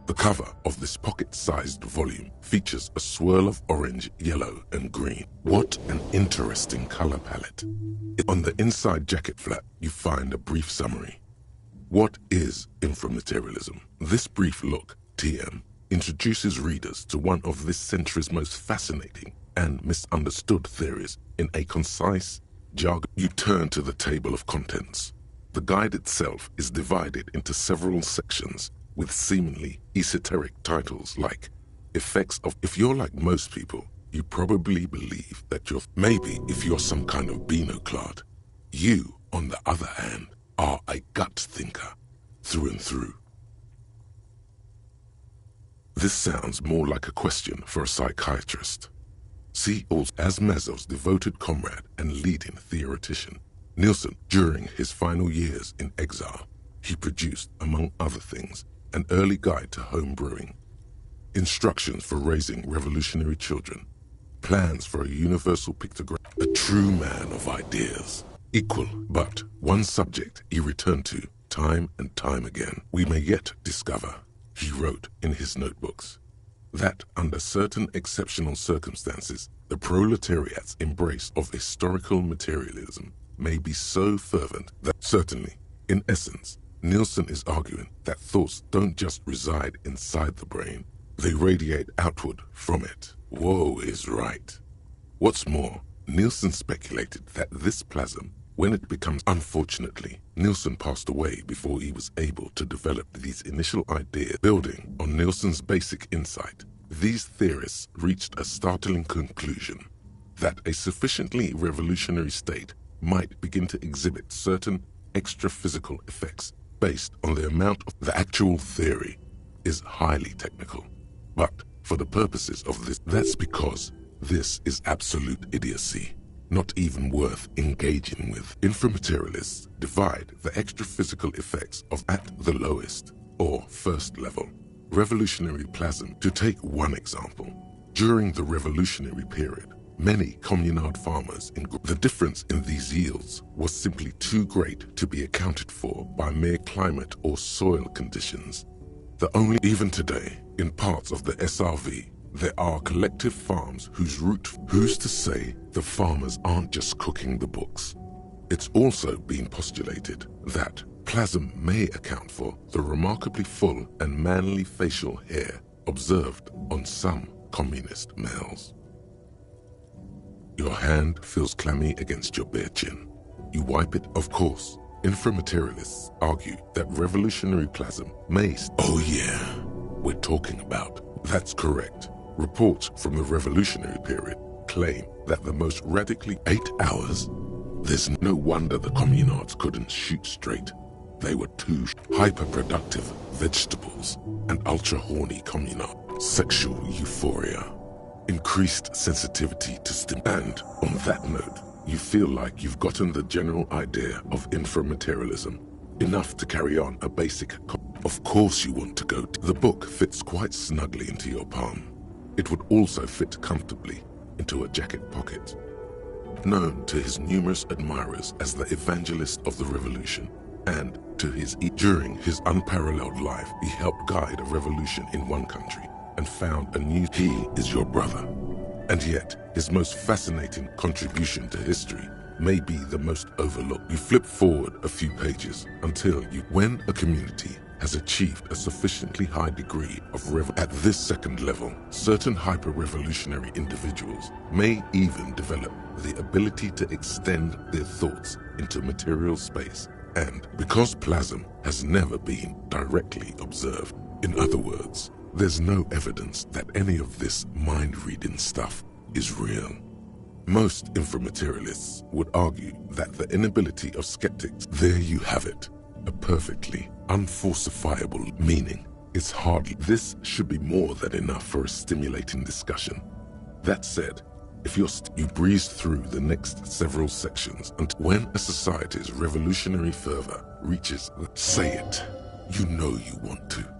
The cover of this pocket-sized volume features a swirl of orange, yellow, and green. What an interesting color palette. On the inside jacket flap, you find a brief summary. What is inframaterialism? This brief look, TM, introduces readers to one of this century's most fascinating and misunderstood theories in a concise jargon. You turn to the table of contents. The guide itself is divided into several sections with seemingly esoteric titles like Effects of... If you're like most people, you probably believe that maybe if you're some kind of Beano-clad, you, on the other hand, are a gut thinker through and through. This sounds more like a question for a psychiatrist. See also as Maslow's devoted comrade and leading theoretician, Nielsen, during his final years in exile, he produced, among other things, an early guide to home brewing, instructions for raising revolutionary children, plans for a universal pictogram, a true man of ideas, equal, but one subject he returned to time and time again. We may yet discover, he wrote in his notebooks, that under certain exceptional circumstances, the proletariat's embrace of historical materialism may be so fervent that certainly, in essence, Nielsen is arguing that thoughts don't just reside inside the brain, they radiate outward from it. Woe is right. What's more, Nielsen speculated that this plasm, when it becomes... Unfortunately, Nielsen passed away before he was able to develop these initial ideas. Building on Nielsen's basic insight, these theorists reached a startling conclusion that a sufficiently revolutionary state might begin to exhibit certain extra-physical effects based on the amount of... The actual theory is highly technical, but for the purposes of this, that's because this is absolute idiocy, not even worth engaging with. Inframaterialists divide the extra-physical effects of at the lowest, or first level, revolutionary plasm. To take one example, during the revolutionary period, many communard farmers the difference in these yields was simply too great to be accounted for by mere climate or soil conditions. Even today, in parts of the SRV, there are collective farms who's to say the farmers aren't just cooking the books. It's also been postulated that plasm may account for the remarkably full and manly facial hair observed on some communist males. Your hand feels clammy against your bare chin. You wipe it, of course. Inframaterialists argue that revolutionary plasm may... Oh yeah, we're talking about... That's correct. Reports from the revolutionary period claim that the most radically 8 hours... There's no wonder the communards couldn't shoot straight. They were too hyper-productive vegetables and ultra-horny communard. Sexual euphoria. Increased sensitivity to and on that note, you feel like you've gotten the general idea of inframaterialism, enough to carry on a basic... Of course you want to go to... The book fits quite snugly into your palm. It would also fit comfortably into a jacket pocket. Known to his numerous admirers as the evangelist of the revolution, and to during his unparalleled life, he helped guide a revolution in one country and found a new... He is your brother. And yet, his most fascinating contribution to history may be the most overlooked. You flip forward a few pages until when a community has achieved a sufficiently high degree of at this second level, certain hyper-revolutionary individuals may even develop the ability to extend their thoughts into material space. And because plasm has never been directly observed, in other words, there's no evidence that any of this mind-reading stuff is real. Most inframaterialists would argue that the inability of skeptics... There you have it, a perfectly unfalsifiable meaning. It's hardly... This should be more than enough for a stimulating discussion. That said, if you breeze through the next several sections until when a society's revolutionary fervor reaches... Say it. You know you want to.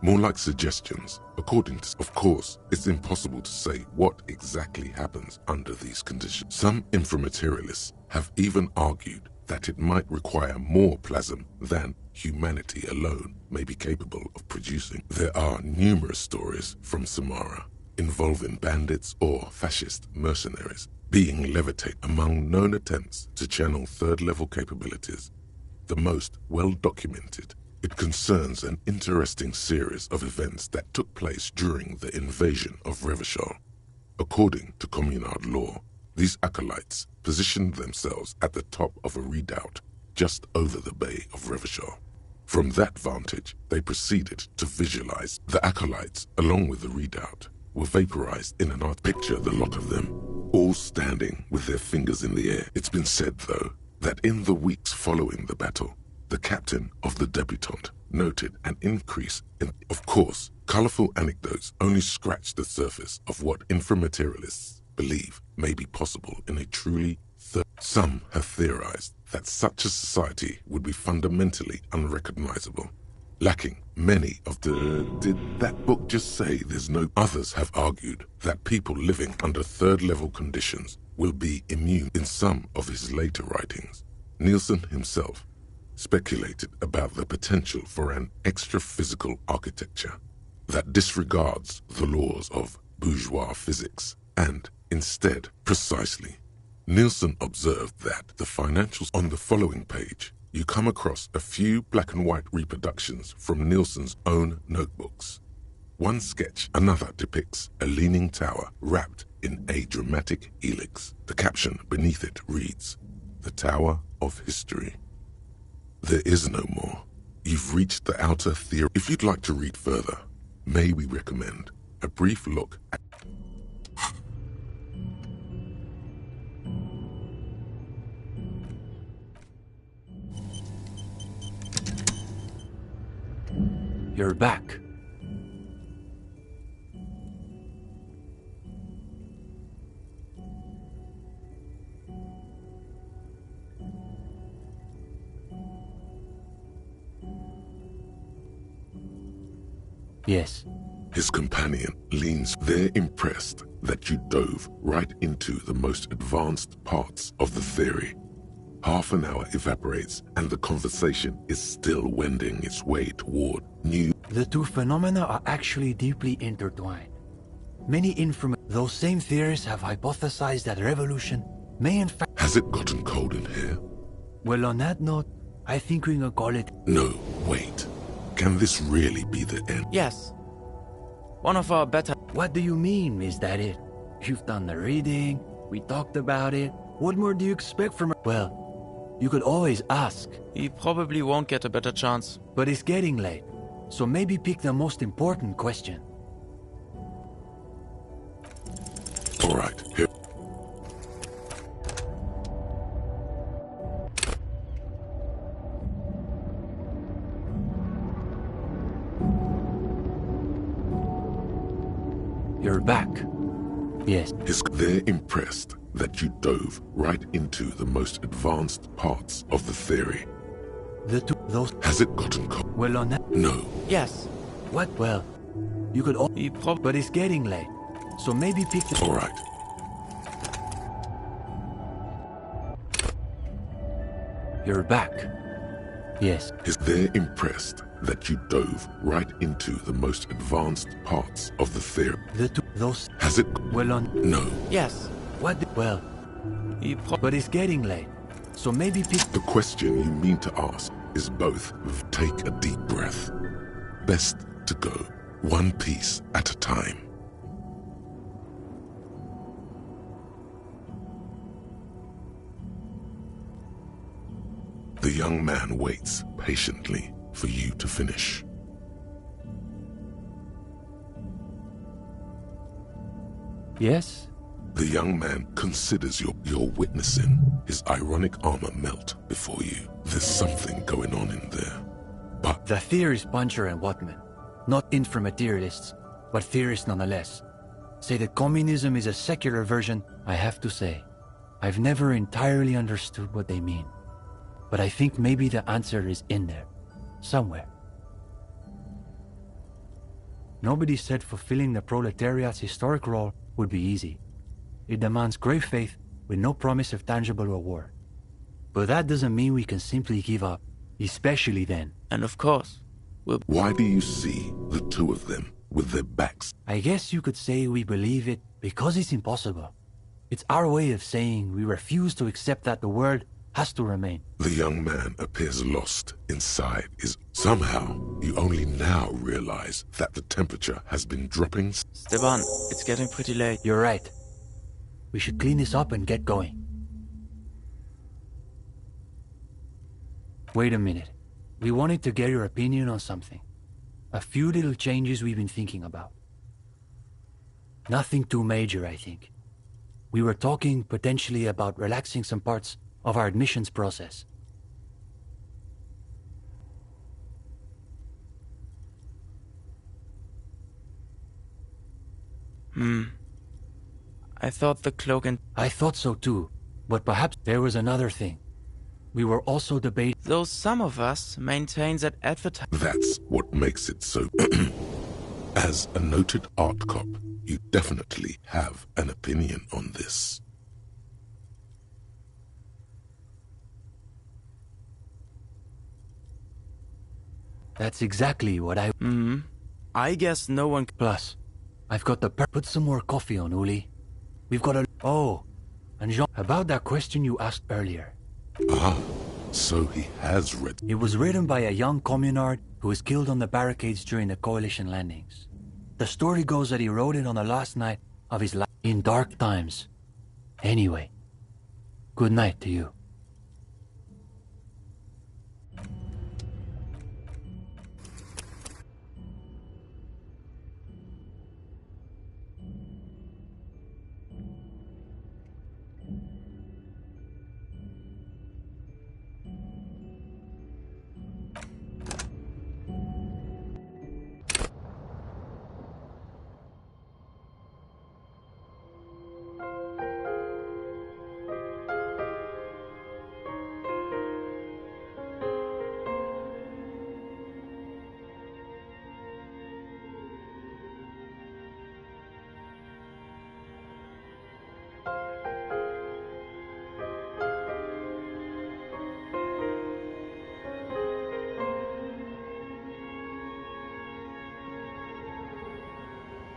More like suggestions, according to... Of course, it's impossible to say what exactly happens under these conditions. Some inframaterialists have even argued that it might require more plasm than humanity alone may be capable of producing. There are numerous stories from Samara involving bandits or fascist mercenaries being levitated. Among known attempts to channel third-level capabilities, the most well-documented, it concerns an interesting series of events that took place during the invasion of Revachol. According to Communard law, these acolytes positioned themselves at the top of a redoubt just over the bay of Revachol. From that vantage, they proceeded to visualize. The acolytes, along with the redoubt, were vaporized in an art. Picture the lot of them, all standing with their fingers in the air. It's been said, though, that in the weeks following the battle, the captain of the debutante noted an increase in. Of course, colorful anecdotes only scratch the surface of what inframaterialists believe may be possible in a truly Some have theorized that such a society would be fundamentally unrecognizable, lacking many of the... Did that book just say there's no... Others have argued that people living under third-level conditions will be immune. In some of his later writings, Nielsen himself speculated about the potential for an extra-physical architecture that disregards the laws of bourgeois physics and, instead, precisely, Nielsen observed that the financials. On the following page, you come across a few black and white reproductions from Nielsen's own notebooks. One sketch, another depicts a leaning tower wrapped in a dramatic helix. The caption beneath it reads, "The Tower of History." There is no more. You've reached the outer theory. If you'd like to read further, may we recommend a brief look at... You're back. Yes. His companion leans. They're impressed that you dove right into the most advanced parts of the theory. Half an hour evaporates and the conversation is still wending its way toward new... The two phenomena are actually deeply intertwined. Those same theorists have hypothesized that revolution may in fact... Has it gotten cold in here? Well, on that note, I think we can call it... No, wait. Can this really be the end? Yes. One of our better... What do you mean, is that it? You've done the reading, we talked about it. What more do you expect from... Well, you could always ask. He probably won't get a better chance. But it's getting late, so maybe pick the most important question. All right, here. You're back. Yes. They're impressed that you dove right into the most advanced parts of the theory. Those... Has it gotten cold? Well, on that... No. Yes. What? Well, you could all... He But it's getting late, so maybe pick the... All right. You're back. Yes. They're impressed that you dove right into the most advanced parts of the theory. Those... Has it... Well, on... No. Yes. What? Well... But it's getting late, so maybe pick... The question you mean to ask is both. Take a deep breath. Best to go one piece at a time. The young man waits patiently for you to finish. Yes? The young man considers you're witnessing his ironic armor melt before you. There's something going on in there. But The theorist Puncher and Watman, not inframaterialists, but theorists nonetheless, say that communism is a secular version. I have to say, I've never entirely understood what they mean. But I think maybe the answer is in there, somewhere. Nobody said fulfilling the proletariat's historic role would be easy. It demands great faith with no promise of tangible reward. But that doesn't mean we can simply give up. Especially then. And of course, Why do you see the two of them with their backs? I guess you could say we believe it because it's impossible. It's our way of saying we refuse to accept that the world has to remain. The young man appears lost inside his... Somehow, you only now realize that the temperature has been dropping. Esteban, it's getting pretty late. You're right. We should clean this up and get going. Wait a minute. We wanted to get your opinion on something. A few little changes we've been thinking about. Nothing too major, I think. We were talking potentially about relaxing some parts of our admissions process. I thought the cloak and... I thought so too, but perhaps there was another thing. We were also debating... Though some of us maintain that advertising... That's what makes it so... As a noted art cop, you definitely have an opinion on this. That's exactly what I... I guess no one... Plus, I've got the... Put some more coffee on, Uli. We've got a... Oh, and Jean... About that question you asked earlier. Ah, so he has read... It was written by a young communard who was killed on the barricades during the Coalition landings. The story goes that he wrote it on the last night of his life in dark times. Anyway, good night to you.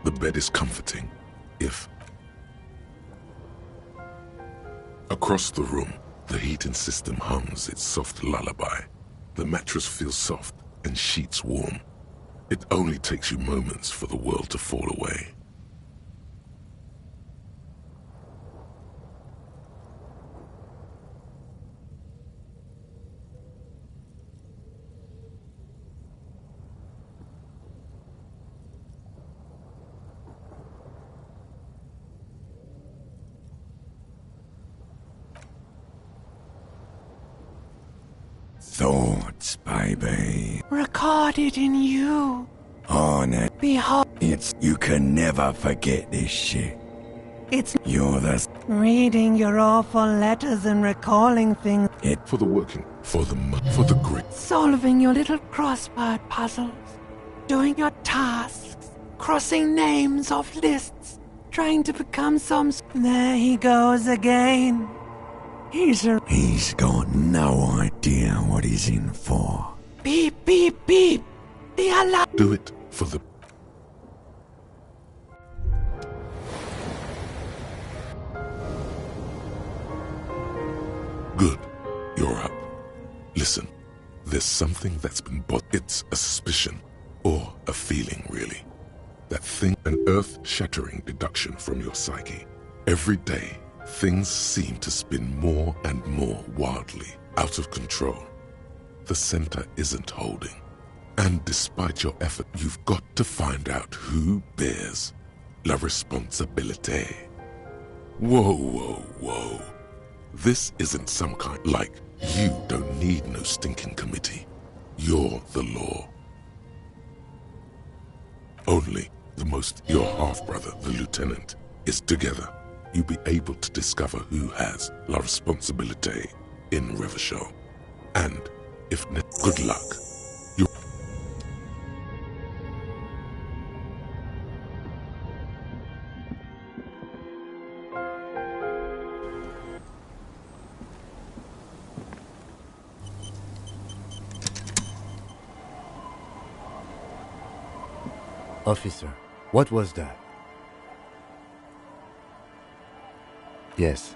The bed is comforting, if... Across the room, the heating system hums its soft lullaby. The mattress feels soft and sheets warm. It only takes you moments for the world to fall away. Thoughts, baby. Recorded in you. On it. Behold, It's... You can never forget this shit. it's You're the... reading your awful letters and recalling things, For the working, for the grit. solving your little crossword puzzles, doing your tasks, crossing names off lists, trying to become some... There he goes again. He's got no idea what he's in for. Beep, beep, beep. The alarm. Do it for the... Good. You're up. Listen, there's something that's been it's a suspicion, or a feeling, really. That thing, an earth-shattering deduction from your psyche. Every day, things seem to spin more and more wildly, out of control. The center isn't holding. And despite your effort, you've got to find out who bears la responsabilité. Whoa, whoa, whoa. This isn't some kind... Like, you don't need no stinking committee. You're the law. Only your half-brother, the lieutenant, is together. You'll be able to discover who has la responsabilité in Revachol. And, if not, good luck. Officer, what was that? Yes.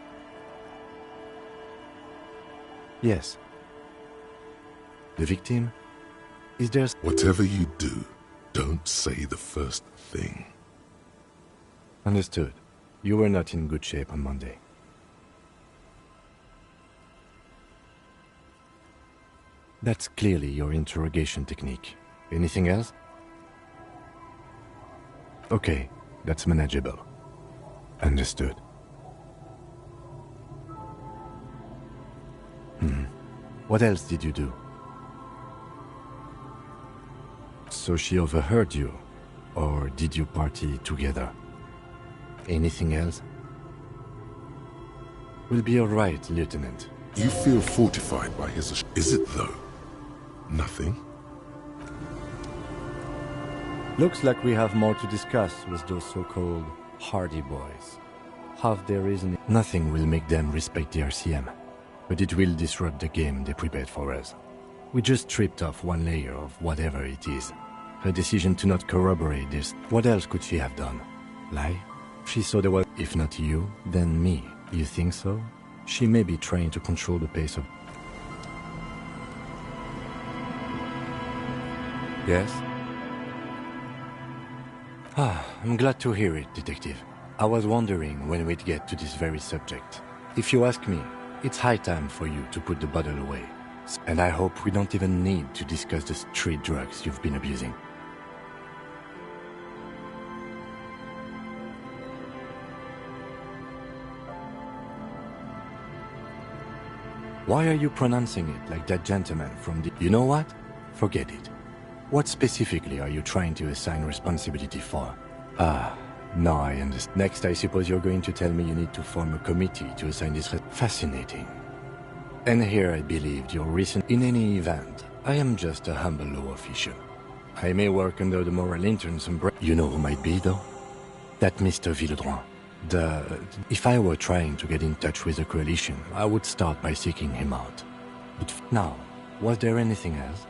Yes. The victim? Is there... Whatever you do, don't say the first thing. Understood. You were not in good shape on Monday. That's clearly your interrogation technique. Anything else? Okay, that's manageable. Understood. What else did you do? So she overheard you, or did you party together? Anything else? We'll be all right, Lieutenant. You feel fortified by his... Is it though? Nothing? Looks like we have more to discuss with those so-called Hardy Boys. Half their reason... Nothing will make them respect the RCM, but it will disrupt the game they prepared for us. We just stripped off one layer of whatever it is. Her decision to not corroborate this... What else could she have done? Lie? She saw there was... If not you, then me. You think so? She may be trying to control the pace of... Yes? I'm glad to hear it, Detective. I was wondering when we'd get to this very subject. If you ask me, it's high time for you to put the bottle away. And I hope we don't even need to discuss the street drugs you've been abusing. Why are you pronouncing it like that gentleman from the... You know what? Forget it. What specifically are you trying to assign responsibility for? No, I understand. Next, I suppose you're going to tell me you need to form a committee to assign this... Fascinating. And here I believed your recent... In any event, I am just a humble law official. I may work under the moral intern's umbrella. You know who might be, though? That Mr. Villeudran. If I were trying to get in touch with the coalition, I would start by seeking him out. But now, was there anything else?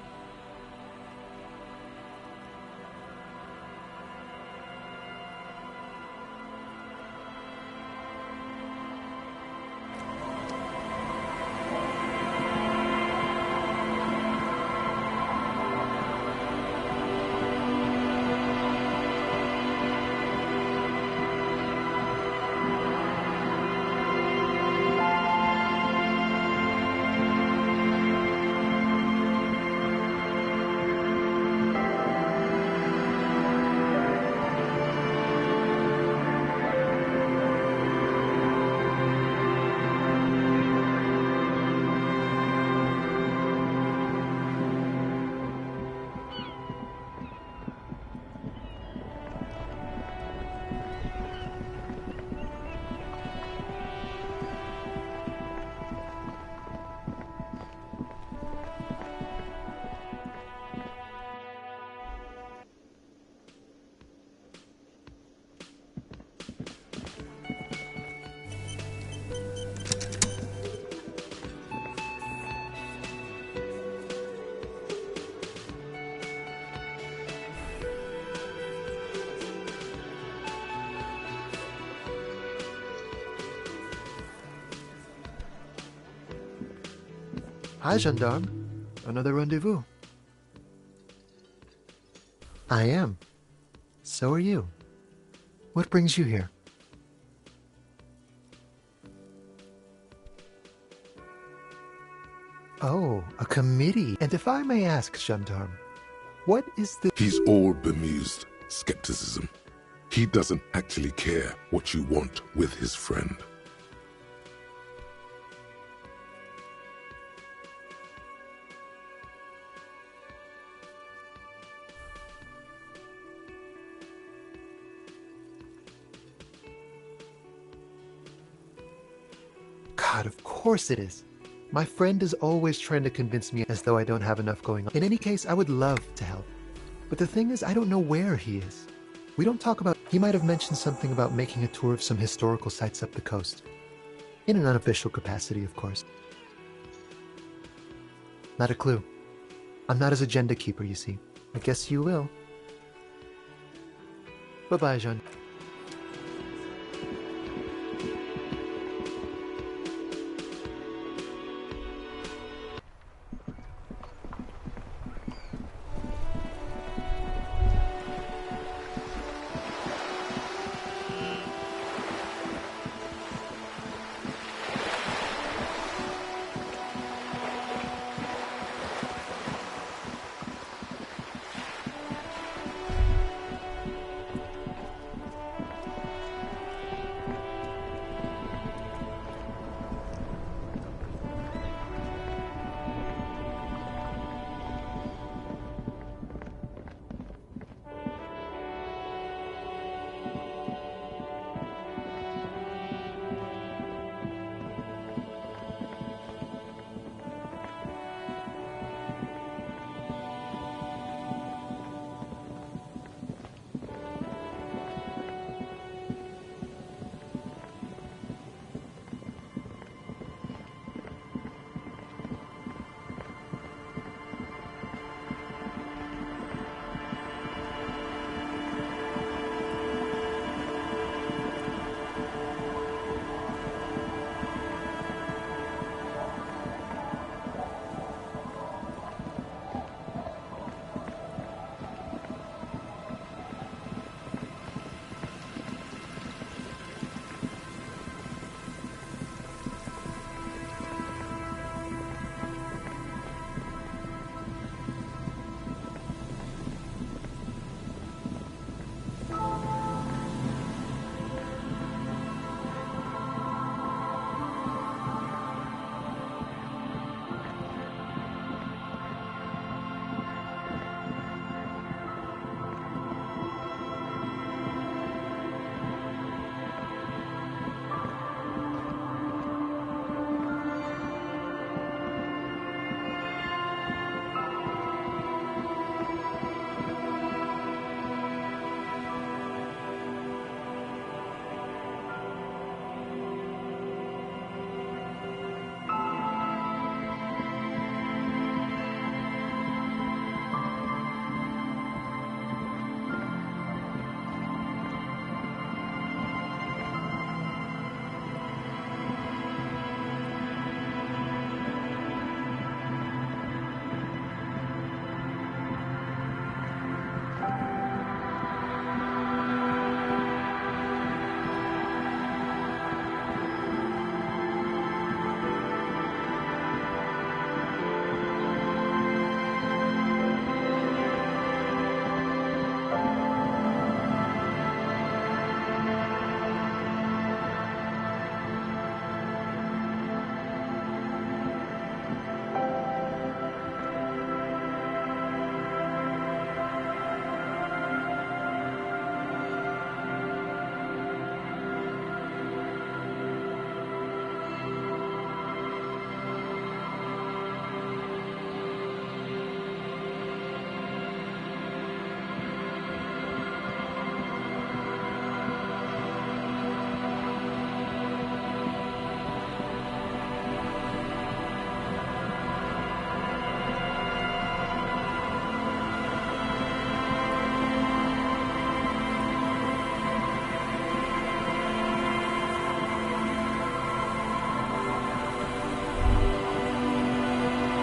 Hi, gendarme. Another rendezvous. I am. So are you. What brings you here? Oh, a committee. And if I may ask, gendarme, what is the... He's all bemused skepticism. He doesn't actually care what you want with his friend. God, of course it is. My friend is always trying to convince me as though I don't have enough going on. In any case, I would love to help. But the thing is, I don't know where he is. We don't talk about... He might have mentioned something about making a tour of some historical sites up the coast. In an unofficial capacity, of course. Not a clue. I'm not his agenda keeper, you see. I guess you will. Bye-bye, Jean.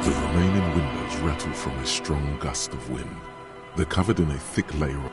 The remaining windows rattle from a strong gust of wind. They're covered in a thick layer of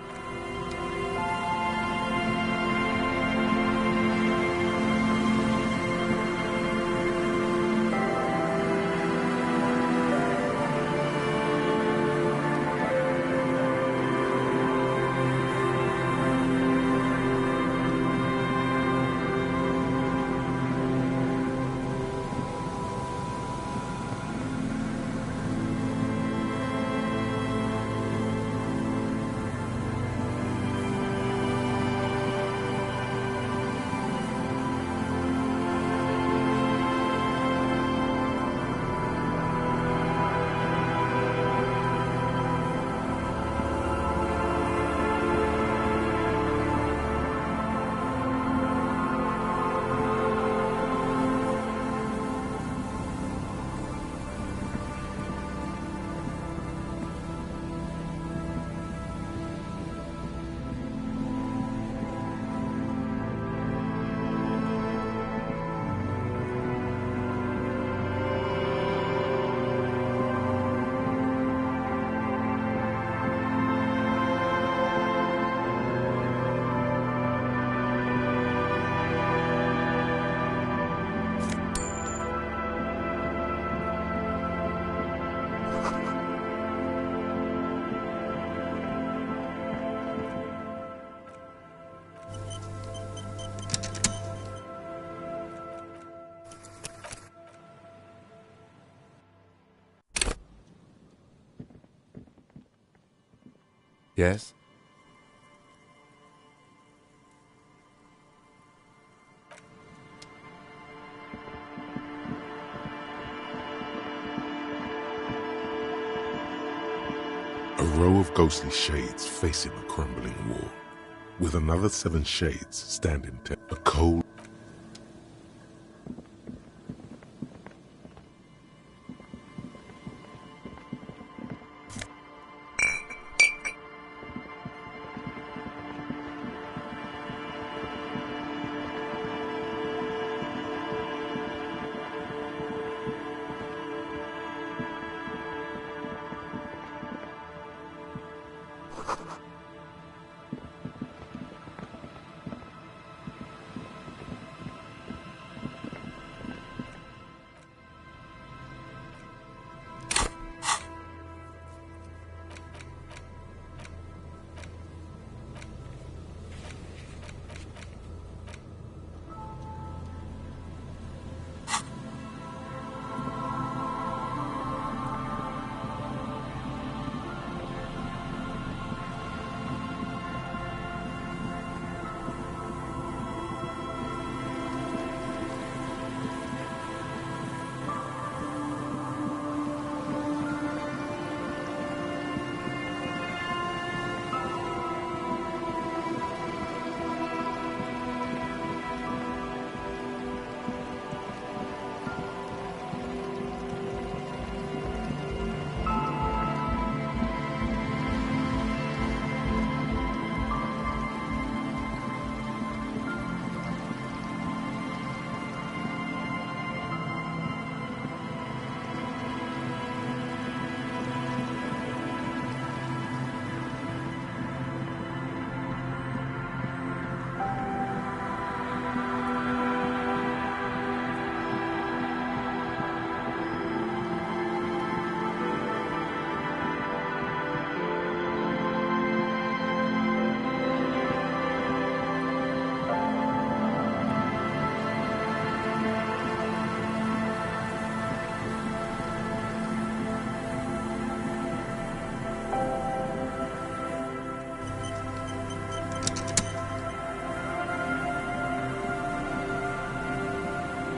Yes? A row of ghostly shades facing a crumbling wall, with another 7 shades standing a cold.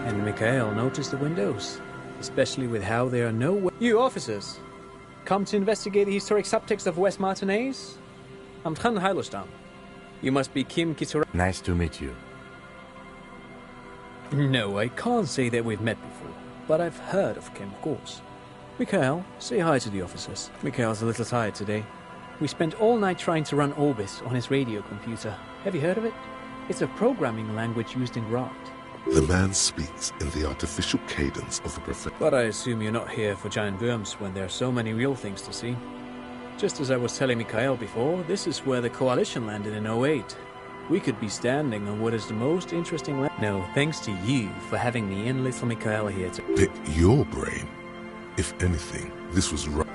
And Mikhail noticed the windows, especially with how there are no... You officers, come to investigate the historic subtext of West Martinez? I'm Tran Heilostam. You must be Kim Kitura... Nice to meet you. No, I can't say that we've met before, but I've heard of Kim, of course. Mikhail, say hi to the officers. Mikhail's a little tired today. We spent all night trying to run Orbis on his radio computer. Have you heard of it? It's a programming language used in Rot. The man speaks in the artificial cadence of the prophet. But I assume you're not here for giant worms when there are so many real things to see. Just as I was telling Mikhail before, this is where the Coalition landed in '08. We could be standing on what is the most interesting land. No, thanks to you for having me and little Mikhail here to... Pick your brain. If anything, this was right.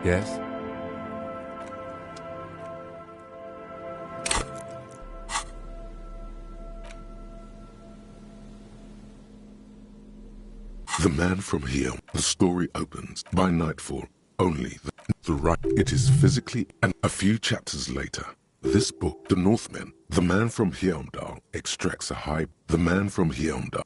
Yes? The man from here. The story opens. By nightfall, only the right. It is physically, and a few chapters later, this book, The Northmen, the man from Heimdall extracts a high. The man from Heimdall.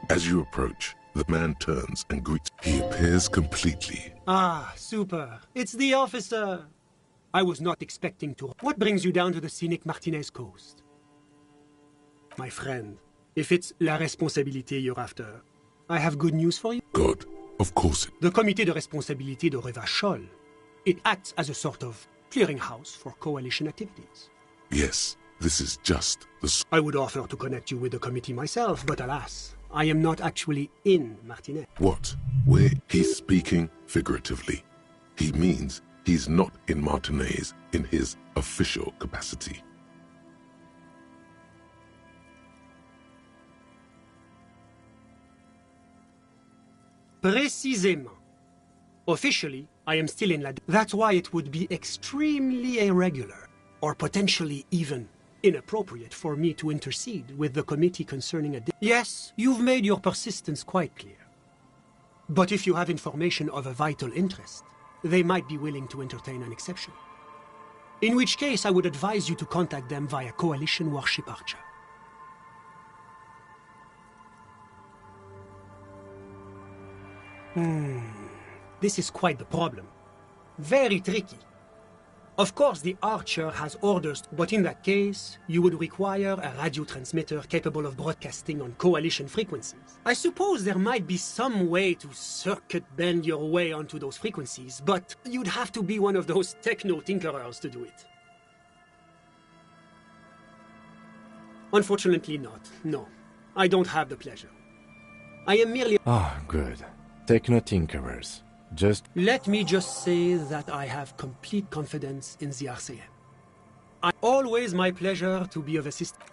As you approach, the man turns and greets. He appears completely. Ah, super. It's the officer. I was not expecting to. What brings you down to the scenic Martinez coast? My friend, if it's la responsabilité you're after, I have good news for you. God, of course. The Comité de Responsabilité de Revachol. It acts as a sort of clearinghouse for coalition activities. Yes, this is just the... I would offer to connect you with the committee myself, but alas, I am not actually in Martinez. What? Where? He's speaking figuratively. He means he's not in Martinez in his official capacity. Précisément. Officially, I am still in La... That's why it would be extremely irregular, or potentially even inappropriate for me to intercede with the committee concerning a... Yes, you've made your persistence quite clear. But if you have information of a vital interest, they might be willing to entertain an exception. In which case, I would advise you to contact them via Coalition Warship Archer. This is quite the problem. Very tricky. Of course, the Archer has orders, but in that case, you would require a radio transmitter capable of broadcasting on coalition frequencies. I suppose there might be some way to circuit bend your way onto those frequencies, but you'd have to be one of those techno-tinkerers to do it. Unfortunately not, no. I don't have the pleasure. I am merely... Ah, good. Techno-tinkerers. Let me just say that I have complete confidence in the RCM. Always my pleasure to be of assistance.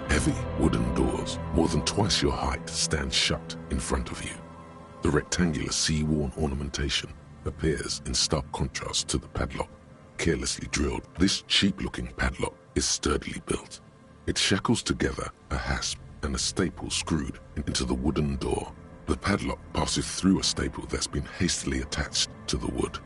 Heavy wooden doors, more than twice your height, stand shut in front of you. The rectangular sea-worn ornamentation appears in stark contrast to the padlock, carelessly drilled. This cheap-looking padlock is sturdily built. It shackles together a hasp and a staple screwed into the wooden door. The padlock passes through a staple that's been hastily attached to the wood.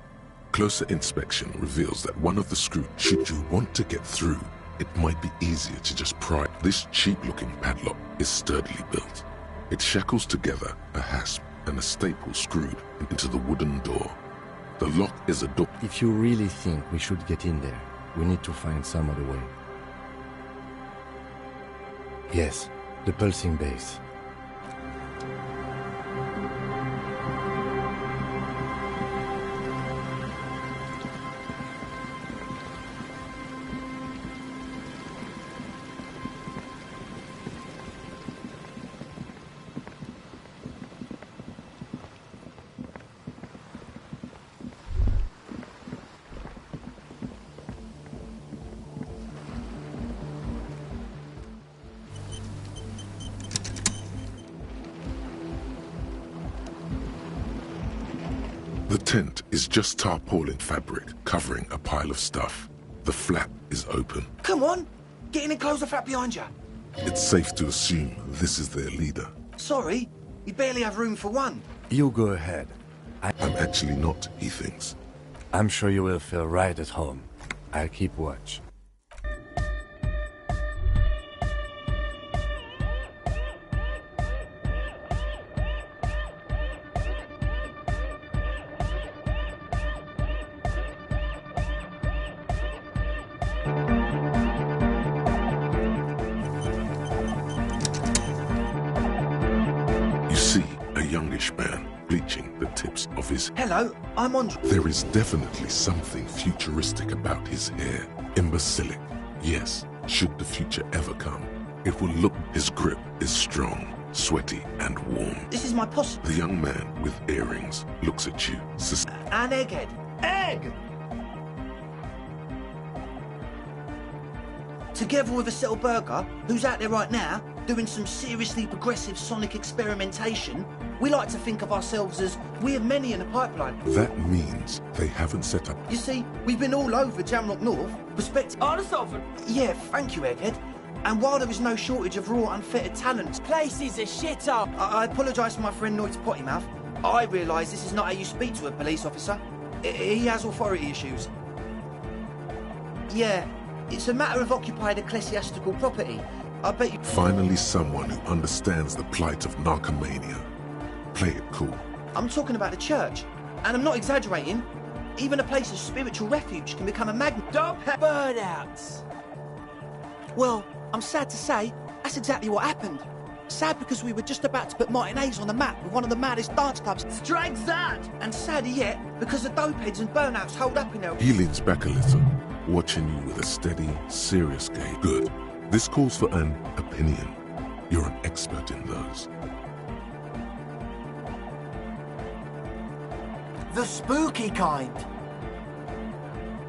Closer inspection reveals that one of the screws, should you want to get through, it might be easier to just pry. This cheap-looking padlock is sturdily built. It shackles together a hasp and a staple screwed into the wooden door. The lock is a door. If you really think we should get in there, we need to find some other way. Yes, the pulsing base. The tent is just tarpaulin fabric covering a pile of stuff. The flap is open. Come on! Get in and close the flap behind you. It's safe to assume this is their leader. Sorry, we barely have room for one. You go ahead. I'm actually not, he thinks. I'm sure you will feel right at home. I'll keep watch. You see a youngish man bleaching the tips of his... Hello, I'm Andre. There is definitely something futuristic about his hair. Imbecilic. Yes, should the future ever come, it will look... His grip is strong, sweaty, and warm. This is my posse. The young man with earrings looks at you. An egghead. Egg! Together with a Settle Burger, who's out there right now, doing some seriously progressive sonic experimentation, we like to think of ourselves as we have many in the pipeline. That means they haven't set up... You see, we've been all over Jamrock North, perspective... On a sofa. Yeah, thank you, Egghead. And while there is no shortage of raw, unfettered talent... Place is a shit-up. I apologise for my friend Noit's potty mouth. I realise this is not how you speak to a police officer. He has authority issues. Yeah, it's a matter of occupied ecclesiastical property. I bet you... Finally someone who understands the plight of narcomania. Play it cool. I'm talking about the church. And I'm not exaggerating. Even a place of spiritual refuge can become a magnet. Burnouts. Well, I'm sad to say, that's exactly what happened. Sad because we were just about to put Martinez on the map with one of the maddest dance clubs. Strike that! And sadder yet, because the dopeheads and burnouts hold up in there. He leans back a little, watching you with a steady, serious gaze. Good. This calls for an opinion. You're an expert in those. The spooky kind.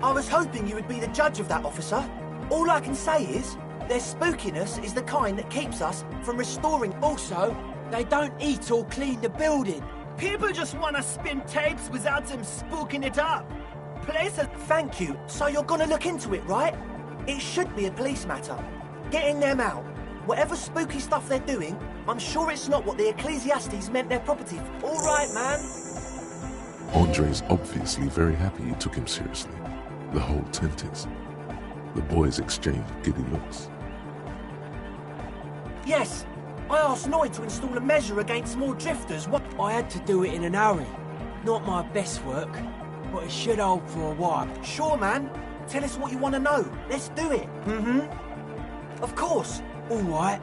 I was hoping you would be the judge of that, officer. All I can say is, their spookiness is the kind that keeps us from restoring. Also, they don't eat or clean the building. People just want to spin tapes without them spooking it up. Places... Thank you. So you're gonna look into it, right? It should be a police matter. Getting them out. Whatever spooky stuff they're doing, I'm sure it's not what the Ecclesiastes meant their property for. All right, man. Andre's obviously very happy you took him seriously. The whole tent is. The boys exchanged giddy looks. Yes, I asked Noid to install a measure against more drifters. What? I had to do it in an hurry. Not my best work, but it should hold for a while. Sure, man. Tell us what you want to know. Let's do it. Mm-hmm. Of course. All right.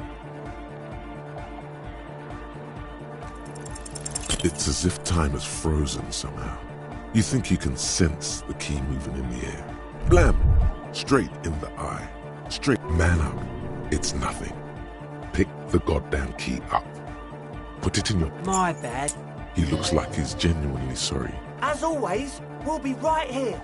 It's as if time is frozen somehow. You think you can sense the key moving in the air. Blam! Straight in the eye. Straight. Man up. It's nothing. Pick the goddamn key up. Put it in your... My bad. He looks like he's genuinely sorry. As always, we'll be right here.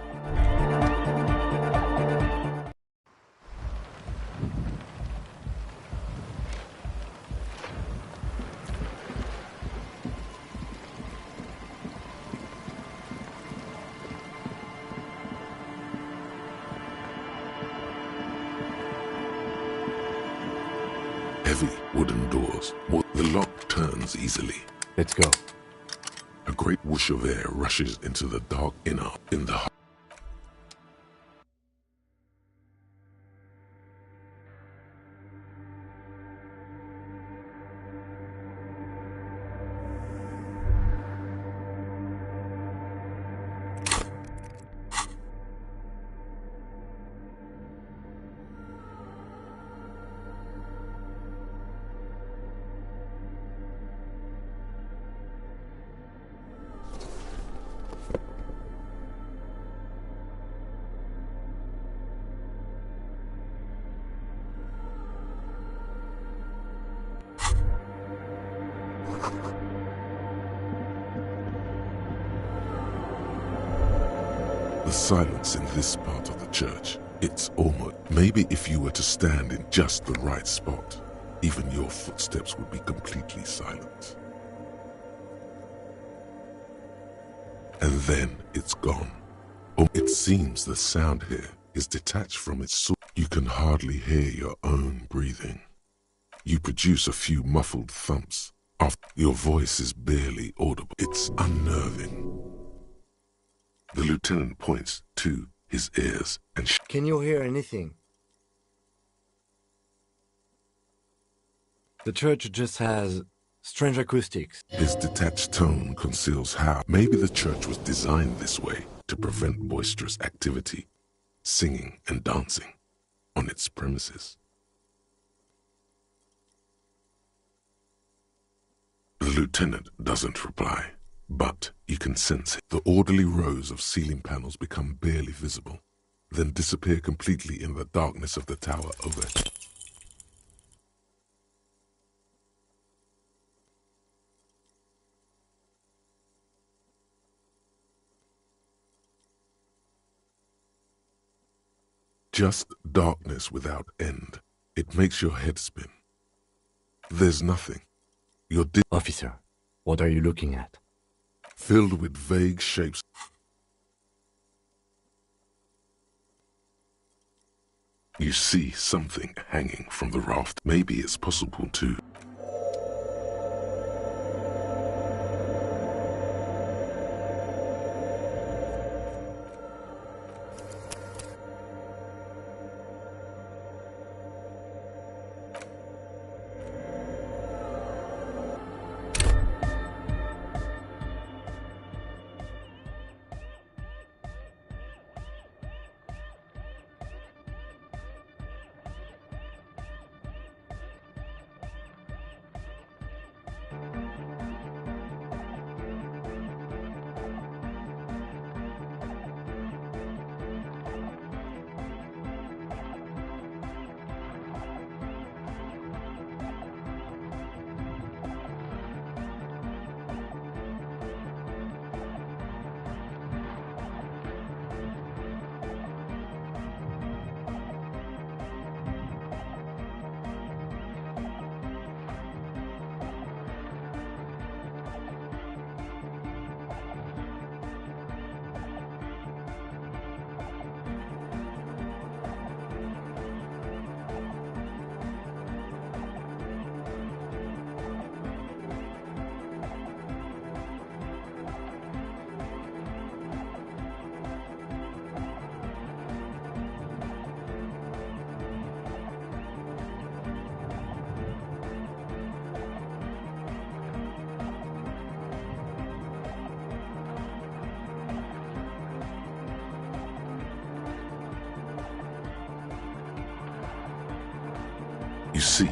Heavy wooden doors. The lock turns easily. Let's go. A great whoosh of air rushes into the dark inner in the... The silence in this part of the church, it's almost... Maybe if you were to stand in just the right spot, even your footsteps would be completely silent. And then it's gone. Oh, it seems the sound here is detached from its source. You can hardly hear your own breathing. You produce a few muffled thumps. After your voice is barely audible. It's unnerving. The lieutenant points to his ears and... Can you hear anything? The church just has strange acoustics. His detached tone conceals how. Maybe the church was designed this way to prevent boisterous activity, singing and dancing on its premises. The lieutenant doesn't reply, but you can sense it. The orderly rows of ceiling panels become barely visible, then disappear completely in the darkness of the tower overhead. Just darkness without end. It makes your head spin. There's nothing. You're Officer, what are you looking at? Filled with vague shapes. You see something hanging from the raft. Maybe it's possible to... You see,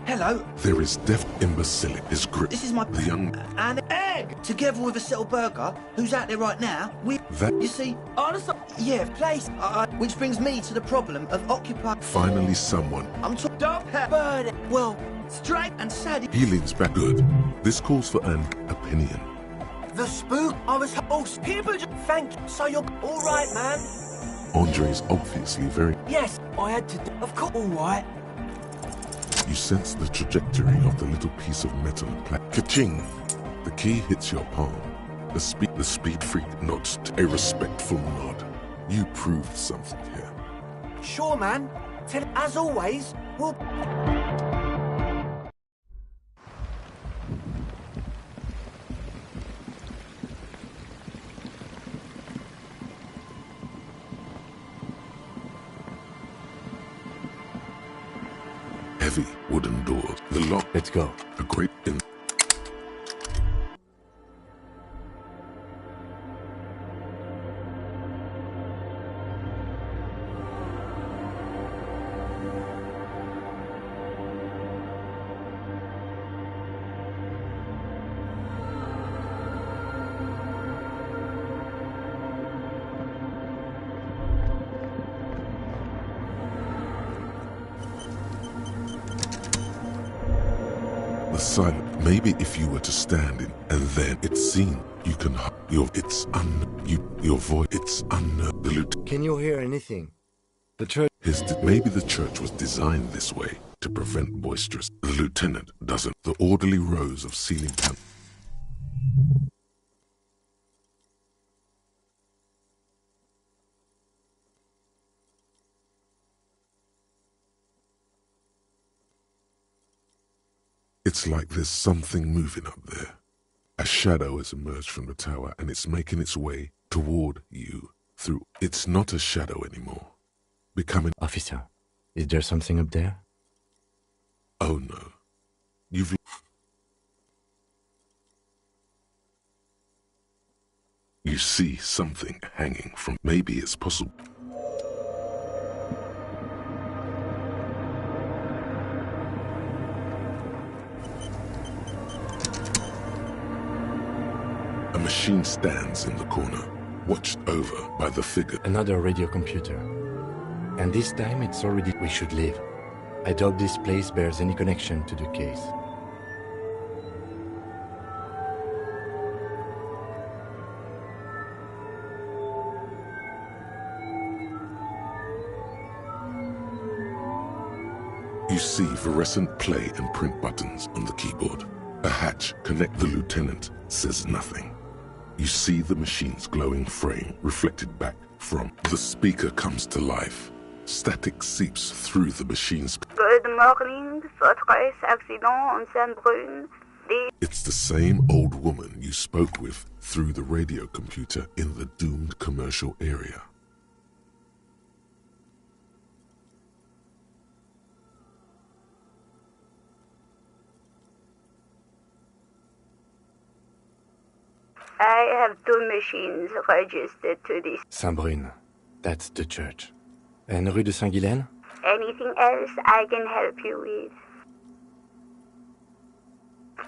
Hello. there is deaf imbecilic. His grip. This is my the young an egg. Together with a settle burger, who's out there right now. You see, honestly, yeah, place. Which brings me to the problem of occupying. Finally, someone. I'm talking bird. Well, straight and sad. He leans back. Good. This calls for an opinion. The spook. I was people. Thank you. So you're all right, man. Andre's obviously very. Yes, I had to. Of course, all right. You sense the trajectory of the little piece of metal. Ka-ching! The key hits your palm. The speed freak nods a respectful nod. You proved something here. Sure, man. As always, we'll... Heavy wooden doors. The lock. Let's go. A great in. The silent. Maybe if you were to stand in, and then it's seen, you can. Your voice. It's the loot. Can you hear anything? The church. Maybe the church was designed this way to prevent boisterous. The lieutenant doesn't. The orderly rows of ceiling panels. It's like there's something moving up there. A shadow has emerged from the tower and it's making its way toward you through. It's not a shadow anymore. Becoming. Officer, is there something up there? Oh no. You see something hanging from. Maybe it's possible. A machine stands in the corner, watched over by the figure. Another radio computer. And this time it's already... We should leave. I doubt this place bears any connection to the case. You see fluorescent play and print buttons on the keyboard. A hatch connect. The lieutenant says nothing. You see the machine's glowing frame reflected back from. The speaker comes to life. Static seeps through the machine's. Good morning, Fortress Accident on Saint-Brune. It's the same old woman you spoke with through the radio computer in the doomed commercial area. I have 2 machines registered to this. Saint-Brune. That's the church. And Rue de Saint-Guylaine? Anything else I can help you with?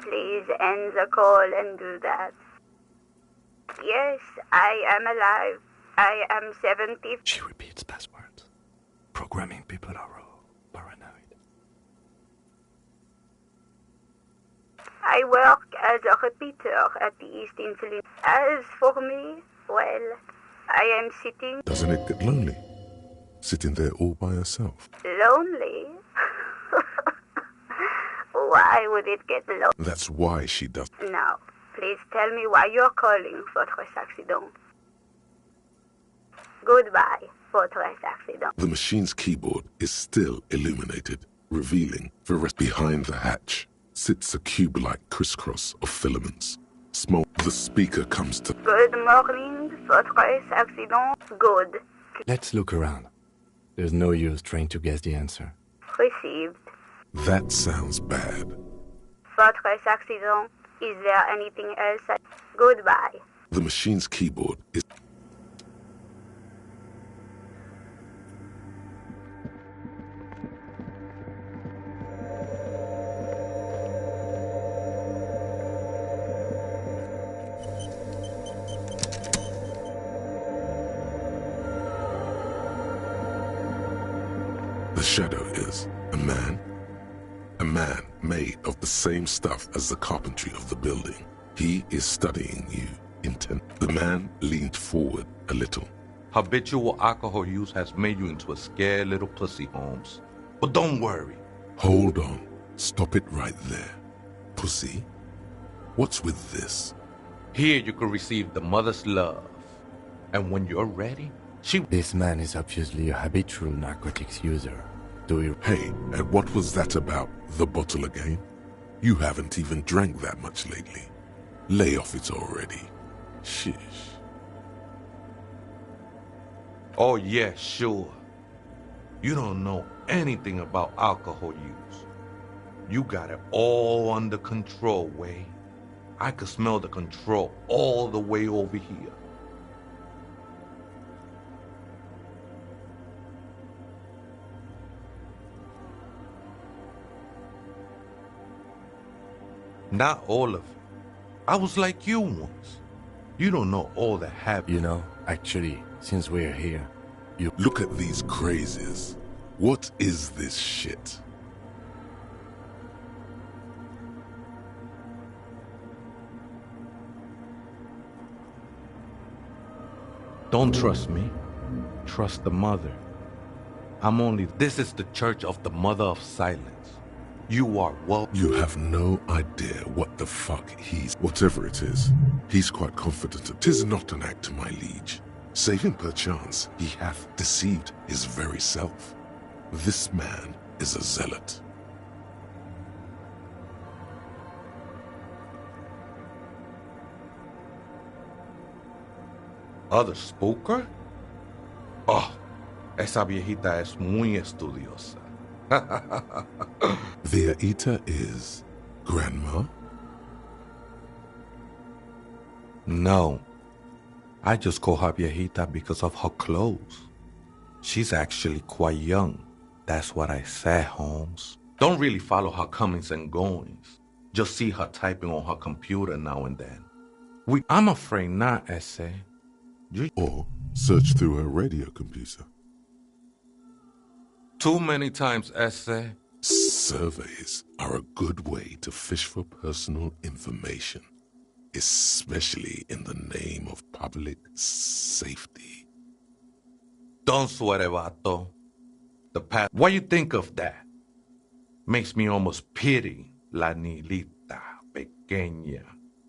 Please end the call and do that. Yes, I am alive. I am 70. She repeats passwords. Programming people are paranoid. I work as a repeater at the East Insulin. As for me, well, I am sitting... Doesn't it get lonely? Sitting there all by herself. Lonely? Why would it get lonely? That's why she does. Now, please tell me why you're calling Fortress Accident. Goodbye, Fortress Accident. The machine's keyboard is still illuminated, revealing behind the hatch sits a cube-like crisscross of filaments. Small. The speaker comes to. Good morning, Fortress Accident. Good. Let's look around. There's no use trying to guess the answer. Received. That sounds bad. Fortress Accident. Is there anything else? Goodbye. The machine's keyboard is. The shadow is a man made of the same stuff as the carpentry of the building. He is studying you intently. The man leaned forward a little. Habitual alcohol use has made you into a scared little pussy, Holmes. But don't worry. Hold on. Stop it right there. Pussy? What's with this? Here you can receive the mother's love. And when you're ready, This man is obviously a habitual narcotics user. Do you... Hey, and what was that about? The bottle again? You haven't even drank that much lately. Lay off it already. Shish. Oh yeah, sure. You don't know anything about alcohol use. You got it all under control, Way. I could smell the control all the way over here. Not all of it. I was like you once. You don't know all the habits. You know, actually, since we're here, you... Look at these crazies. What is this shit? Don't trust me. Trust the mother. This is the church of the mother of silence. You are well... You have no idea what the fuck Whatever it is, he's quite confident. 'Tis not an act, my liege. Save him perchance, he hath deceived his very self. This man is a zealot. Other spooker? Oh, esa viejita es muy estudiosa. Viejita is grandma? No. I just call her viejita because of her clothes. She's actually quite young. That's what I said, Holmes. Don't really follow her comings and goings. Just see her typing on her computer now and then. I'm afraid not, Essay. Or search through her radio computer. Too many times, Essay. Surveys are a good way to fish for personal information, especially in the name of public safety. Don't sweat it, vato. The past. What you think of that? Makes me almost pity la niñita pequeña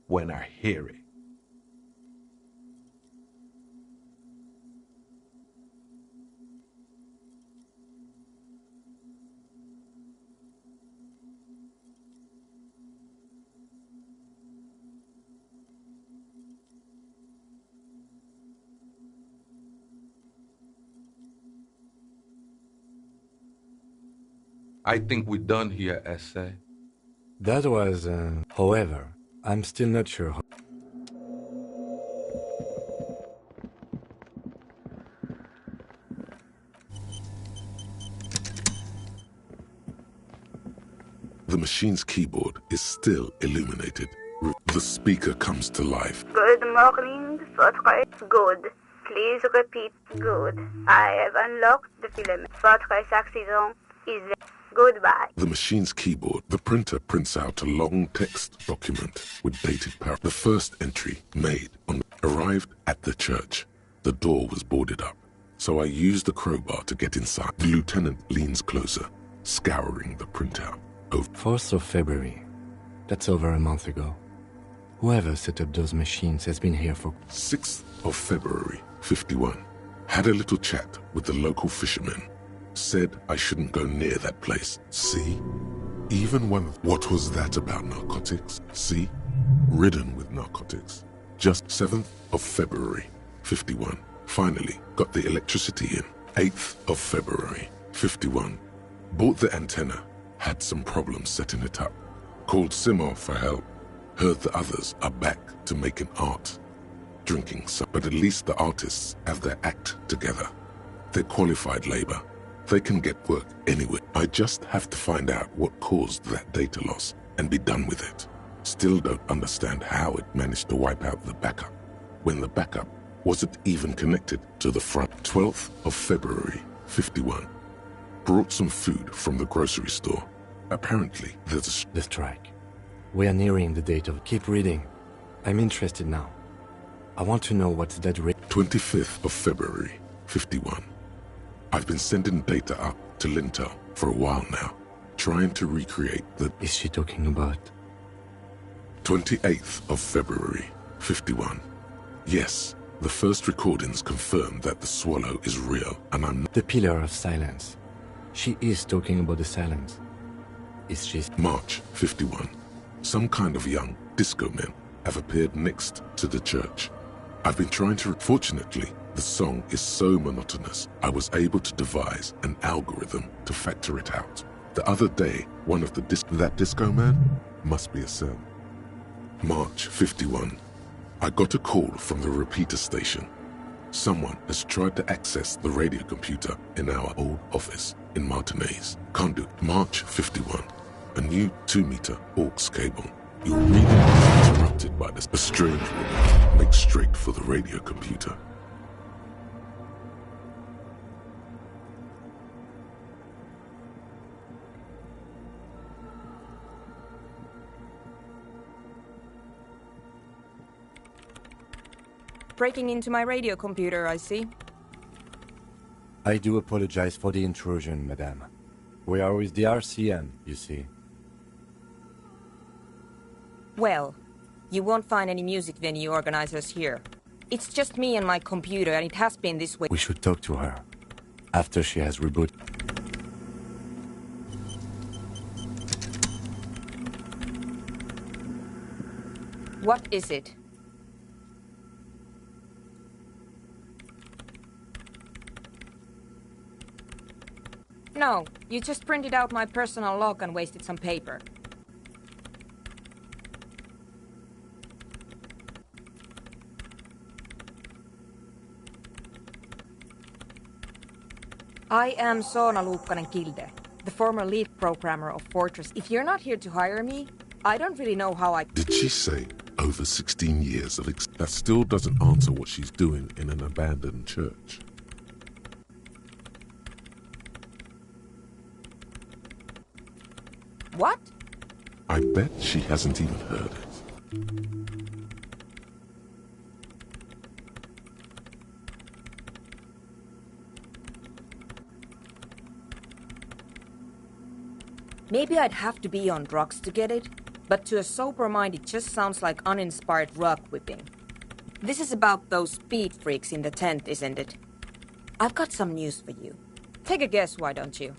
when I hear it. I think we're done here, Essay. That was, however, I'm still not sure how... The machine's keyboard is still illuminated. The speaker comes to life. Good morning, Fortress. Good. Please repeat. Good. I have unlocked the filament. Fortress accident is there. Goodbye. The machine's keyboard, the printer prints out a long text document with dated paragraph. The first entry made arrived at the church. The door was boarded up, so I used the crowbar to get inside. The lieutenant leans closer, scouring the printout. 4th of February. That's over a month ago. Whoever set up those machines has been here for... 6th of February, 51. Had a little chat with the local fishermen. Said I shouldn't go near that place. See? Even when... What was that about narcotics? See? Ridden with narcotics. Just 7th of February, 51. Finally, got the electricity in. 8th of February, 51. Bought the antenna. Had some problems setting it up. Called Simo for help. Heard the others are back to making art. Drinking some. But at least the artists have their act together. They're qualified labor. They can get work anywhere. I just have to find out what caused that data loss and be done with it. Still don't understand how it managed to wipe out the backup, when the backup wasn't even connected to the front. 12th of February, 51. Brought some food from the grocery store. Apparently, there's The strike. We are nearing the date of... Keep reading. I'm interested now. I want to know what's that 25th of February, 51. I've been sending data up to Lintel for a while now, trying to recreate the... Is she talking about? 28th of February, 51. Yes, the first recordings confirm that the swallow is real, and I'm... The Pillar of Silence. She is talking about the silence. Is she... March 51. Some kind of young disco men have appeared next to the church. I've been trying to... Fortunately, the song is so monotonous, I was able to devise an algorithm to factor it out. The other day, one of the that disco man must be a cell. March 51. I got a call from the repeater station. Someone has tried to access the radio computer in our old office in Martinez. Conduit. March 51. A new 2-meter aux cable. Your reading is interrupted by this. A strange woman makes straight for the radio computer. Breaking into my radio computer, I see. I do apologize for the intrusion, madame. We are with the RCM, you see. Well, you won't find any music venue organizers here. It's just me and my computer, and it has been this way. We should talk to her. After she has rebooted. What is it? No, you just printed out my personal log and wasted some paper. I am Soona Luukkanen-Kilde, the former lead programmer of Fortress. If you're not here to hire me, I don't really know how I... Did she say over 16 years of... That still doesn't answer what she's doing in an abandoned church. What? I bet she hasn't even heard it. Maybe I'd have to be on drugs to get it, but to a sober mind it just sounds like uninspired rug whipping. This is about those speed freaks in the tent, isn't it? I've got some news for you. Take a guess, why don't you?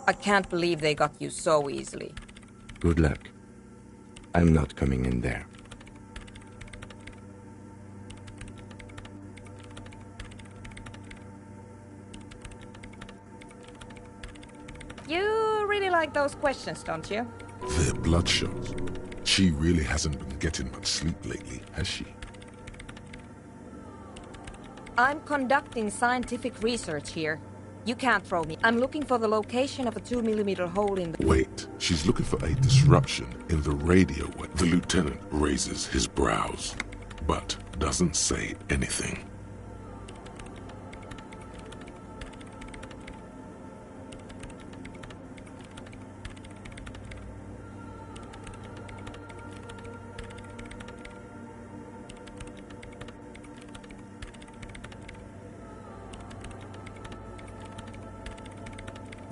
I can't believe they got you so easily. Good luck. I'm not coming in there. You really like those questions, don't you? They're bloodshot. She really hasn't been getting much sleep lately, has she? I'm conducting scientific research here. You can't throw me. I'm looking for the location of a 2mm hole in the... Wait, she's looking for a disruption in the radio. The lieutenant raises his brows, but doesn't say anything.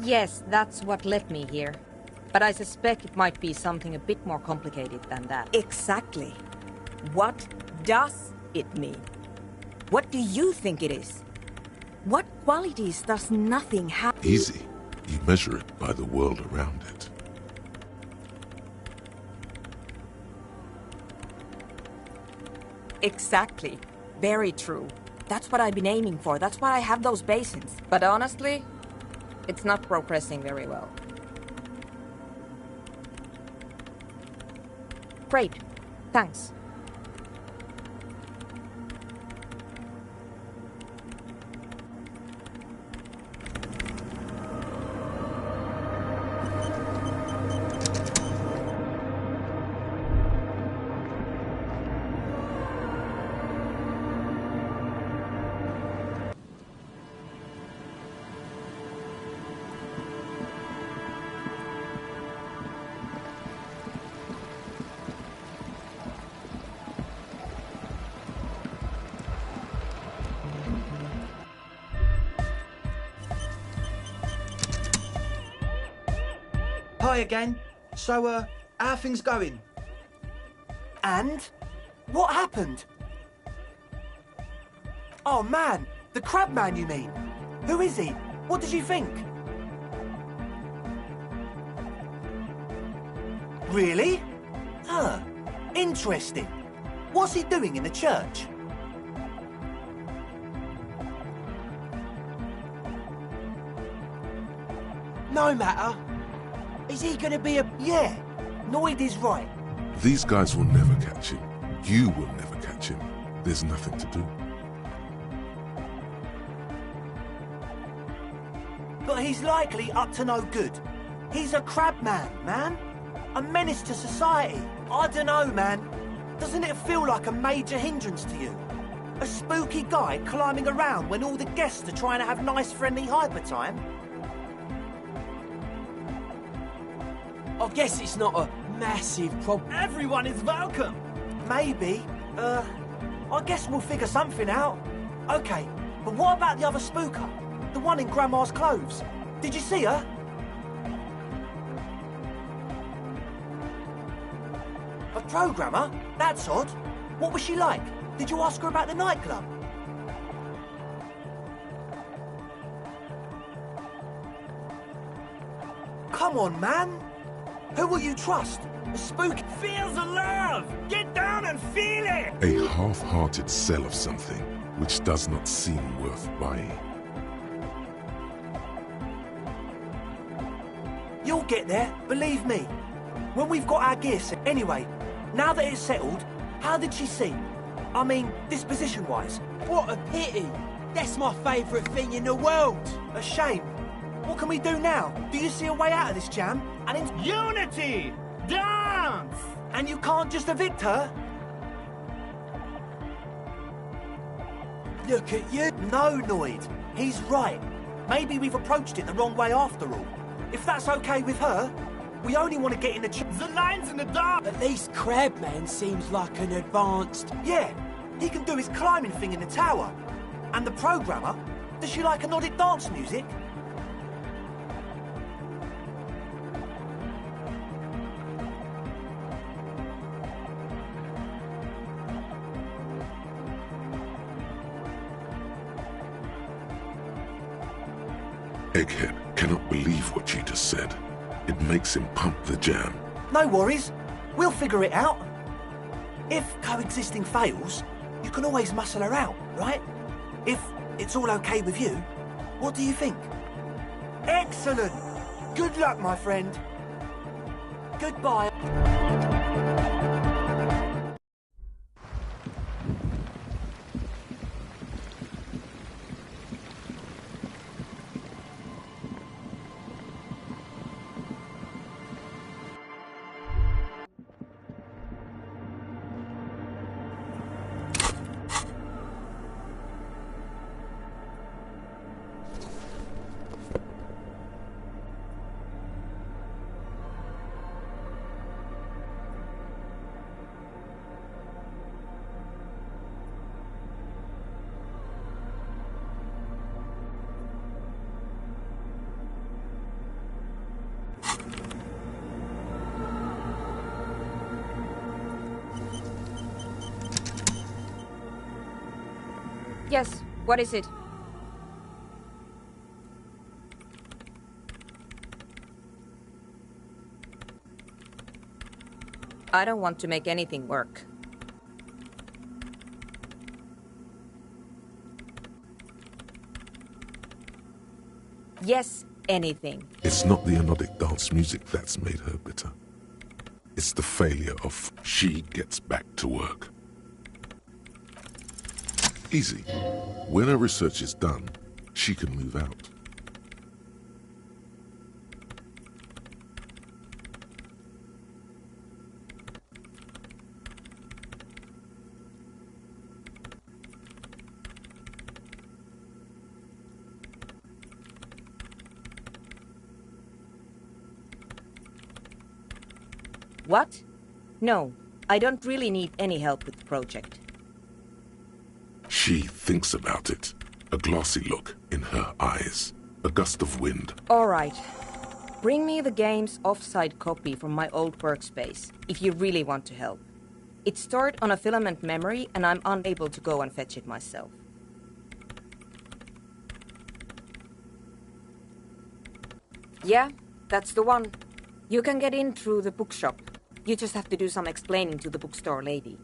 Yes, that's what led me here. But I suspect it might be something a bit more complicated than that. Exactly. What does it mean? What do you think it is? What qualities does nothing have? Easy. You measure it by the world around it. Exactly. Very true. That's what I've been aiming for. That's why I have those basins. But honestly, it's not progressing very well. Great. Thanks. Hi again. So, how are things going? And? What happened? Oh man, the crab man you mean? Who is he? What did you think? Really? Huh. Interesting. What's he doing in the church? No matter. Is he gonna be a... Yeah, Noid is right. These guys will never catch him. You will never catch him. There's nothing to do. But he's likely up to no good. He's a crab man. A menace to society. I dunno, man. Doesn't it feel like a major hindrance to you? A spooky guy climbing around when all the guests are trying to have nice, friendly hyper time? I guess it's not a massive problem. Everyone is welcome. Maybe. I guess we'll figure something out. Okay, but what about the other spooker? The one in Grandma's clothes. Did you see her? A programmer? That's odd. What was she like? Did you ask her about the nightclub? Come on, man. Who will you trust? A spook? Feel the love! Get down and feel it! A half-hearted sell of something which does not seem worth buying. You'll get there, believe me. When we've got our gear set. Anyway, now that it's settled, how did she seem? I mean, disposition-wise. What a pity! That's my favourite thing in the world! A shame. What can we do now? Do you see a way out of this jam? And in... Unity! Dance! And you can't just evict her? Look at you! No, Noid. He's right. Maybe we've approached it the wrong way after all. If that's okay with her, we only want to get in the... The line's in the dark! At least Crabman seems like an advanced... Yeah, he can do his climbing thing in the tower. And the programmer, does she like anodic dance music? Egghead cannot believe what you just said. It makes him pump the jam. No worries. We'll figure it out. If coexisting fails, you can always muscle her out, right? If it's all okay with you, what do you think? Excellent! Good luck, my friend. Goodbye. Yes, what is it? I don't want to make anything work. Yes, anything. It's not the anodic dance music that's made her bitter. It's the failure of... She gets back to work. Easy. When her research is done, she can move out. What? No, I don't really need any help with the project. She thinks about it. A glassy look in her eyes. A gust of wind. All right. Bring me the game's offsite copy from my old workspace, if you really want to help. It's stored on a filament memory, and I'm unable to go and fetch it myself. Yeah, that's the one. You can get in through the bookshop. You just have to do some explaining to the bookstore lady.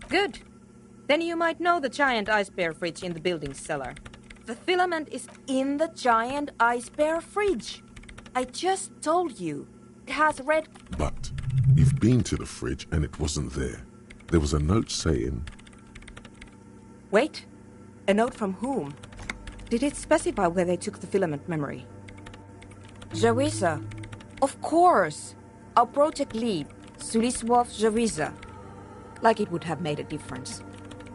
Good. Then you might know the giant ice bear fridge in the building's cellar. The filament is in the giant ice bear fridge. I just told you. It has red... But you've been to the fridge and it wasn't there. There was a note saying... Wait. A note from whom? Did it specify where they took the filament memory? Jawiza. Of course. Our project lead, Suliswov Jawiza. Like it would have made a difference.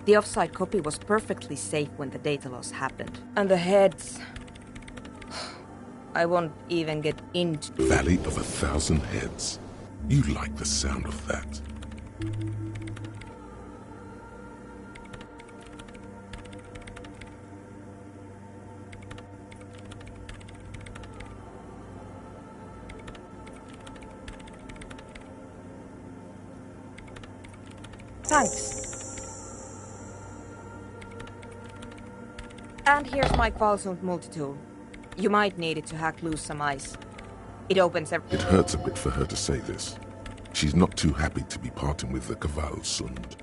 The offsite copy was perfectly safe when the data loss happened. And the heads... I won't even get into... Valley of 1,000 Heads. You like the sound of that. Thanks. And here's my Qualsund multitool. You might need it to hack loose some ice. It opens every... It hurts a bit for her to say this. She's not too happy to be parting with the Kvalsund.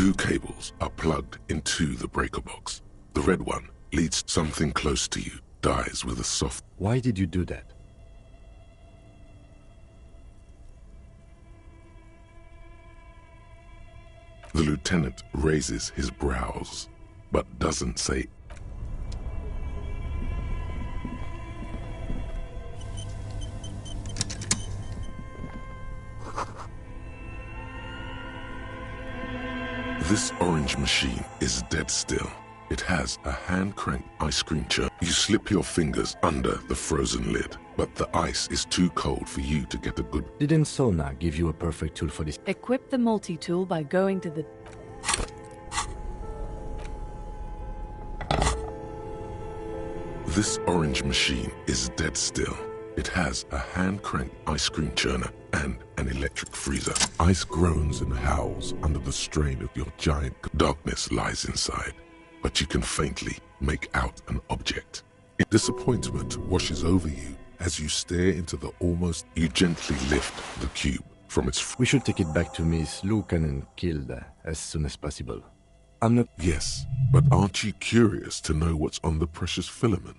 2 cables are plugged into the breaker box. The red one leads something close to you, dies with a soft... Why did you do that? The lieutenant raises his brows, but doesn't say... This orange machine is dead still. It has a hand-cranked ice cream churn. You slip your fingers under the frozen lid, but the ice is too cold for you to get a good... Didn't Sona give you a perfect tool for this? Equip the multi-tool by going to the... This orange machine is dead still. It has a hand-cranked ice cream churner and an electric freezer. Ice groans and howls under the strain of your giant... Darkness lies inside, but you can faintly make out an object. Disappointment washes over you as you stare into the almost... You gently lift the cube from its... We should take it back to Miss Lucan killed as soon as possible. I'm not... Yes, but aren't you curious to know what's on the precious filament?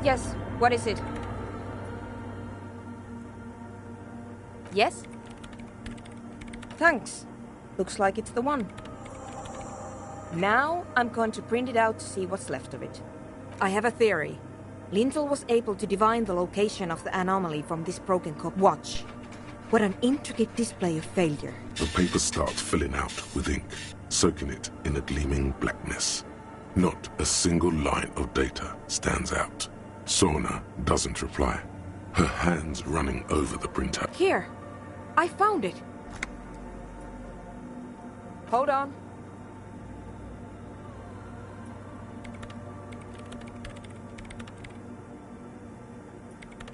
Yes, what is it? Yes? Thanks. Looks like it's the one. Now I'm going to print it out to see what's left of it. I have a theory. Lintel was able to divine the location of the anomaly from this broken copy. Watch. What an intricate display of failure. The paper starts filling out with ink, soaking it in a gleaming blackness. Not a single line of data stands out. Sona doesn't reply, her hands running over the printout. Here. I found it. Hold on.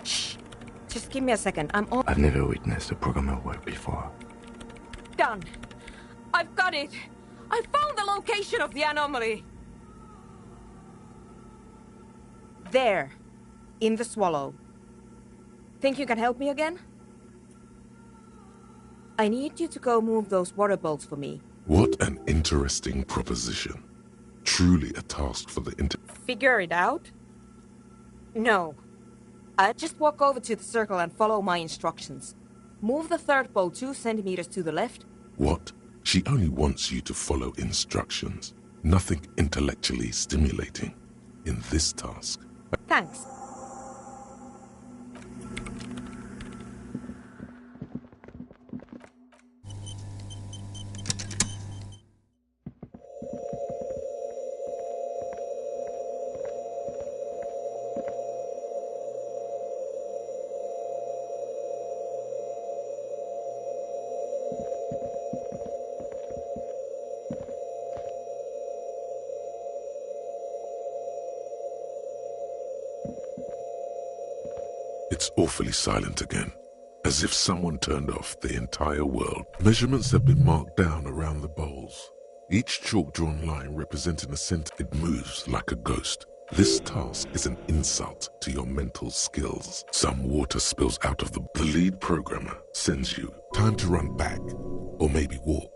Shh. Just give me a second. I've never witnessed a programmer work before. Done. I've got it. I found the location of the anomaly. There. In the swallow. Think you can help me again? I need you to go move those water bolts for me. What an interesting proposition. Truly a task for the Figure it out? No. Just walk over to the circle and follow my instructions. Move the third bolt 2 centimeters to the left. What? She only wants you to follow instructions. Nothing intellectually stimulating in this task. Thanks. It's awfully silent again, as if someone turned off the entire world. Measurements have been marked down around the bowls. Each chalk-drawn line representing a center. It moves like a ghost. This task is an insult to your mental skills. Some water spills out of the lead programmer sends you time to run back, or maybe walk.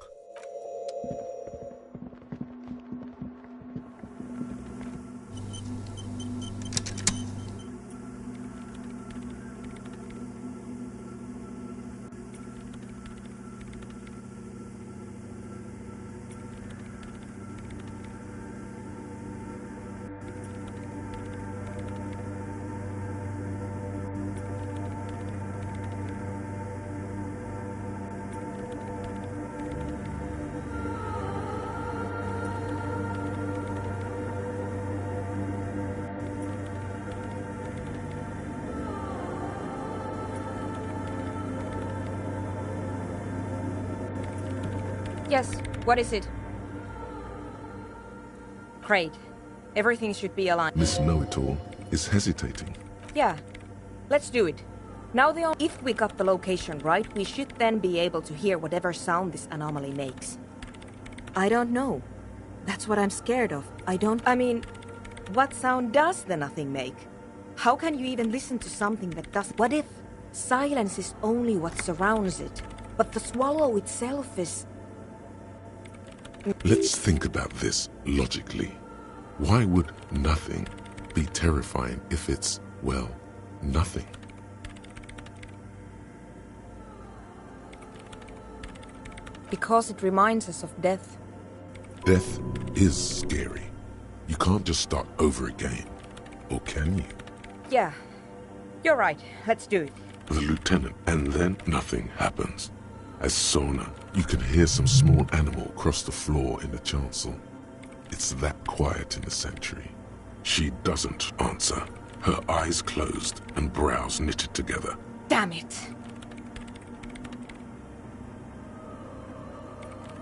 Yes, what is it? Great. Everything should be aligned. Miss Know-It-All is hesitating. Yeah, let's do it. Now if we got the location right, we should then be able to hear whatever sound this anomaly makes. I don't know. That's what I'm scared of. I mean, what sound does the nothing make? How can you even listen to something that does? What if silence is only what surrounds it, but the swallow itself is... Let's think about this logically. Why would nothing be terrifying if it's, well, nothing? Because it reminds us of death. Death is scary. You can't just start over again. Or can you? Yeah, you're right. Let's do it. The lieutenant, and then nothing happens. As Sona, you can hear some small animal cross the floor in the chancel. It's that quiet in the sanctuary. She doesn't answer, her eyes closed and brows knitted together. Damn it!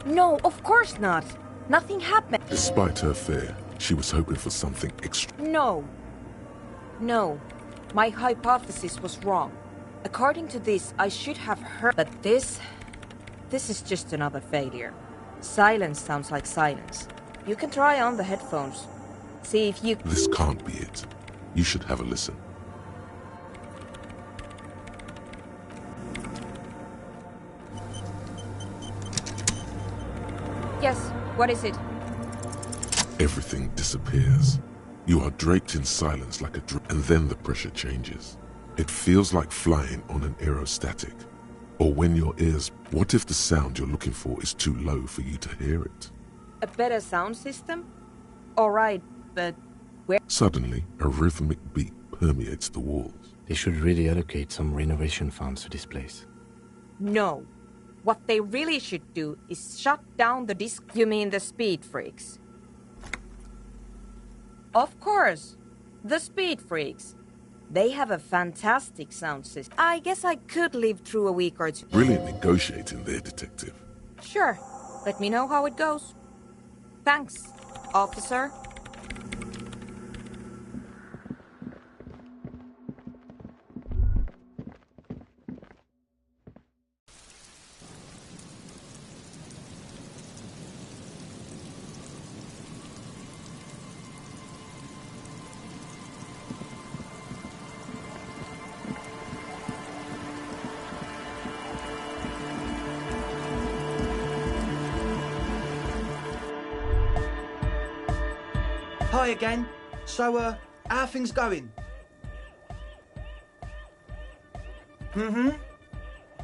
No, of course not. Nothing happened. Despite her fear, she was hoping for something extra. No. No. My hypothesis was wrong. According to this, I should have heard... But this is just another failure. Silence sounds like silence. You can try on the headphones. See if you... This can't be it. You should have a listen. Yes, what is it? Everything disappears. You are draped in silence like a and then the pressure changes. It feels like flying on an aerostatic. Or when your ears... What if the sound you're looking for is too low for you to hear it? A better sound system? Alright, but where... Suddenly, a rhythmic beat permeates the walls. They should really allocate some renovation funds to this place. No. What they really should do is shut down the disc... You mean the speed freaks? Of course. The speed freaks. They have a fantastic sound system. I guess I could live through a week or two. Brilliant negotiating there, detective. Sure. Let me know how it goes. Thanks, officer. Hi again. So, how are things going?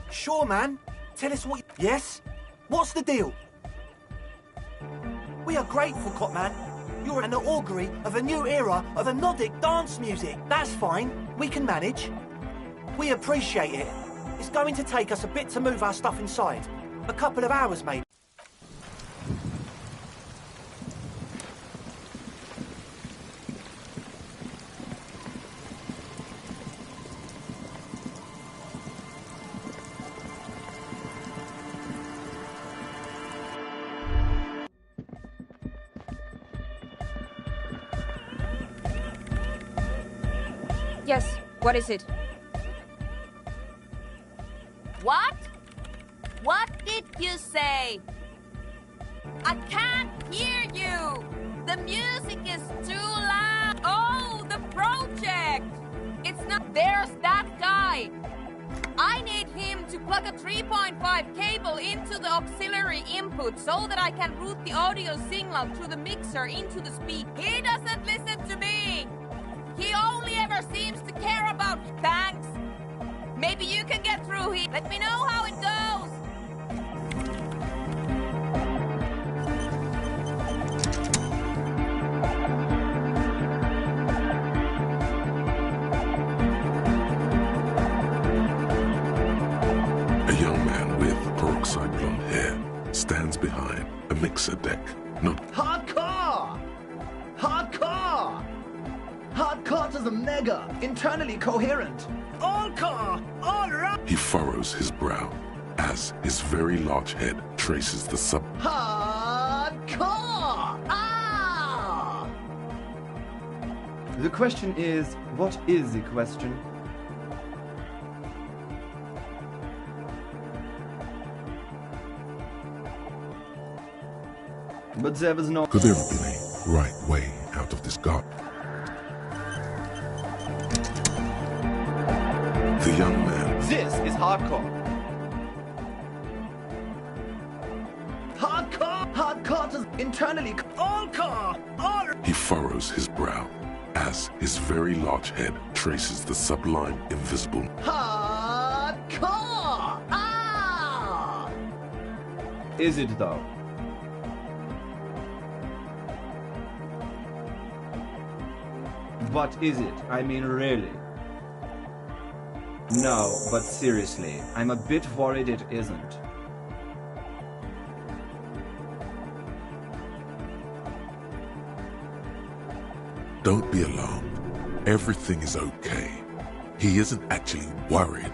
Sure, man. Tell us what... Yes? What's the deal? We are grateful, Copman. You're an augury of a new era of anodic dance music. That's fine. We can manage. We appreciate it. It's going to take us a bit to move our stuff inside. A couple of hours, maybe. Yes, what is it? What? What did you say? I can't hear you! The music is too loud! Oh, the project! It's not... There's that guy! I need him to plug a 3.5 cable into the auxiliary input so that I can route the audio signal through the mixer into the speaker. He doesn't listen to me! He only ever seems to care about... Thanks! Maybe you can get through here. Let me know how it goes! A young man with peroxide blonde hair stands behind a mixer deck. Not Hardcore! Hardcore! Hardcore to the mega! Internally coherent! All car! All right! he furrows his brow as his very large head traces the sub. Hardcore! Ah! The question is, what is the question? But there was no... Could there have been a right way out of this garden? The young man. This is hardcore. Hardcore! Hardcore to internally... All car! All... He furrows his brow as his very large head traces the sublime invisible. Hardcore! Ah! Is it though? What is it? I mean, really? No, but seriously, I'm a bit worried it isn't. Don't be alarmed. Everything is okay. He isn't actually worried.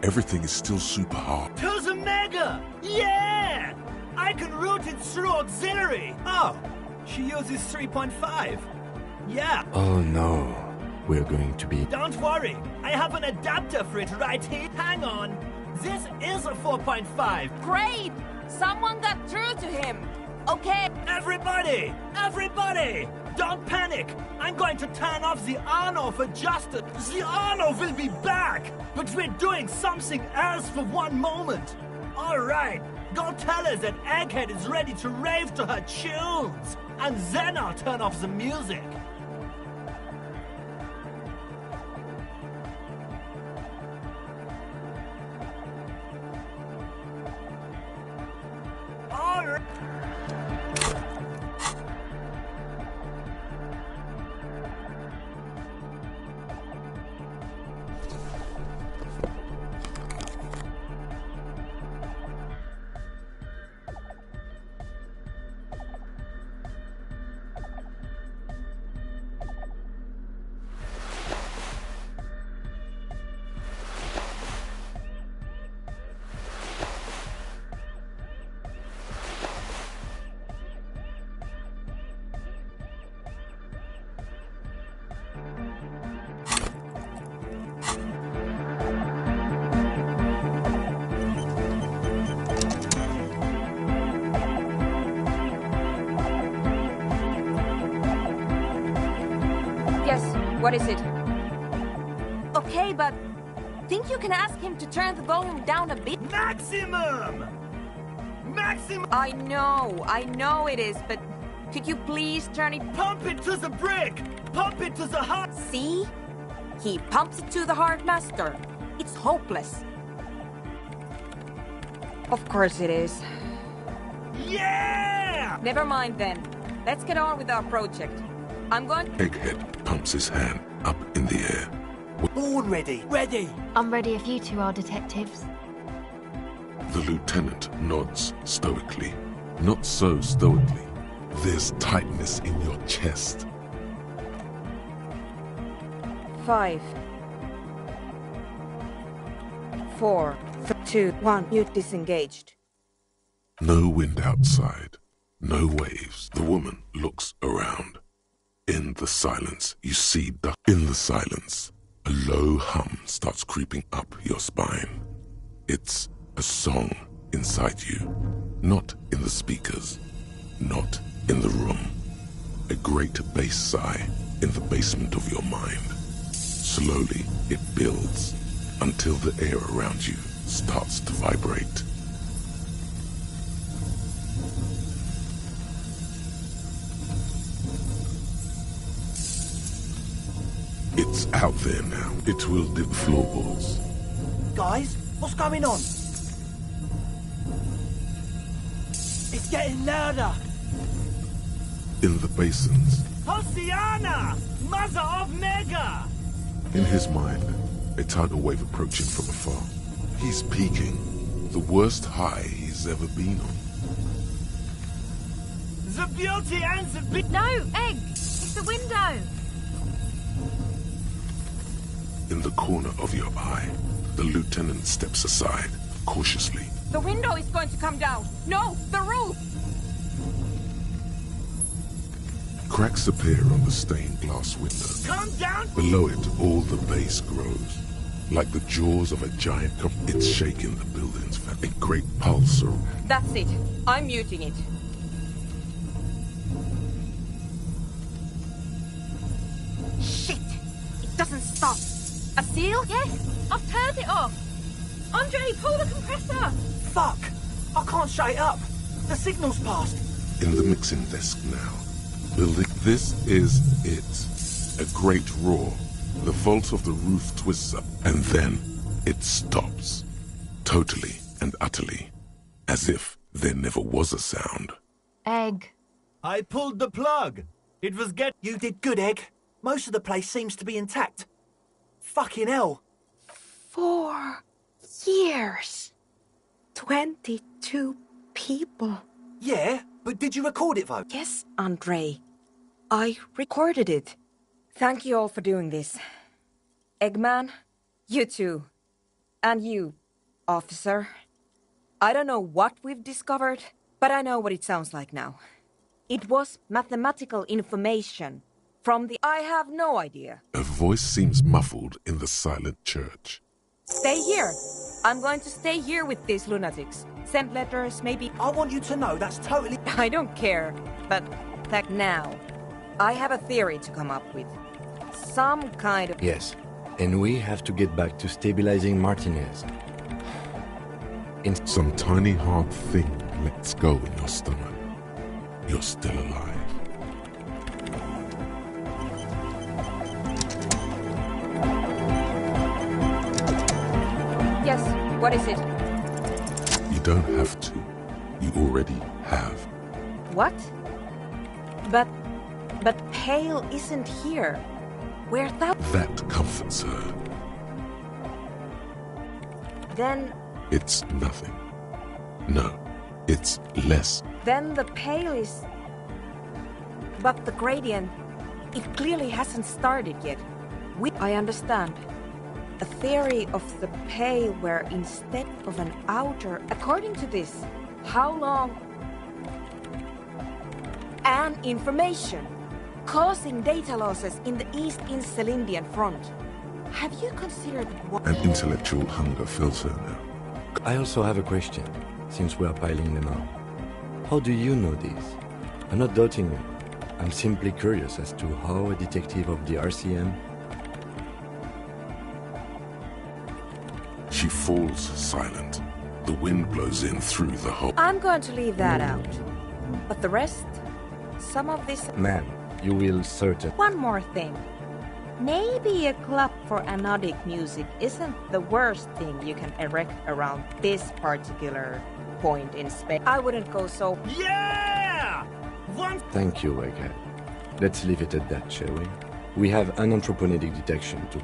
Everything is still super hard. To the mega! Yeah! I can route it through auxiliary! Oh, she uses 3.5. Yeah. Oh no, we're going to be... Don't worry, I have an adapter for it right here. Hang on. This is a 4.5. Great! Someone got through to him. Okay. Everybody! Everybody! Don't panic! I'm going to turn off the on-off adjuster. The on-off will be back! But we're doing something else for one moment. Alright, go tell her that Egghead is ready to rave to her tunes. And then I'll turn off the music. Alright. What is it? Okay, but think you can ask him to turn the volume down a bit? Maximum! Maximum! I know it is, but could you please turn it... Pump it to the brick! Pump it to the heart! See? He pumps it to the heart master. It's hopeless. Of course it is. Yeah! Never mind then. Let's get on with our project. I'm going... Egghead pumps his hand up in the air. Born ready. Ready. I'm ready if you two are detectives. The lieutenant nods stoically. Not so stoically. There's tightness in your chest. 5, 4, 2, 1. Mute disengaged. No wind outside. No waves. The woman looks around. In the silence, you see in the silence, a low hum starts creeping up your spine. It's a song inside you. Not in the speakers. Not in the room. A great bass sigh in the basement of your mind. Slowly, it builds until the air around you starts to vibrate. It's out there now. It will dip floorboards. Guys, what's going on? It's getting louder. In the basins. Hosiana! Mother of Mega! In his mind, a tidal wave approaching from afar. He's peaking. The worst high he's ever been on. The beauty and the... No, Egg! It's the window! In the corner of your eye, the lieutenant steps aside, cautiously. The window is going to come down. No, the roof! Cracks appear on the stained glass window. Come down! Below it, all the base grows. Like the jaws of a giant it's shaking the building's a great pulse. That's it. I'm muting it. Shit! It doesn't stop. A seal? Yes, I've turned it off. Andre, pull the compressor! Fuck! I can't shut it up. The signal's passed. In the mixing desk now. Building. This is it. A great roar. The vault of the roof twists up, and then it stops. Totally and utterly. As if there never was a sound. Egg. I pulled the plug. It was You did good, Egg. Most of the place seems to be intact. Fucking hell. 4 years. 22 people. Yeah, but did you record it, though? Yes, Andre. I recorded it. Thank you all for doing this. Eggman, you too. And you, officer. I don't know what we've discovered, but I know what it sounds like now. It was mathematical information from the... I have no idea. A voice seems muffled in the silent church. Stay here. I'm going to stay here with these lunatics. Send letters, maybe... I want you to know that's totally... I don't care, but like now, I have a theory to come up with. Some kind of... Yes, and we have to get back to stabilizing Martinez. Some tiny hard thing lets go in your stomach. You're still alive. Yes, what is it? You don't have to. You already have. What? But Pale isn't here. Where's that? That comforts her. Then... It's nothing. No, it's less. Then the Pale is... But the gradient, it clearly hasn't started yet. I understand. A theory of the Pale where instead of an outer... According to this, how long... And information. Causing data losses in the East Insulindian front. Have you considered what... An intellectual hunger fills her now. I also have a question, since we are piling them up. How do you know this? I'm not doubting you. I'm simply curious as to how a detective of the RCM... She falls silent. The wind blows in through the hole. I'm going to leave that out. But the rest... Some of this... Man, you will certain... One more thing. Maybe a club for anodic music isn't the worst thing you can erect around this particular point in space. I wouldn't go so... Yeah! Thank you, Egghead. Let's leave it at that, shall we? We have anthroponetic detection to...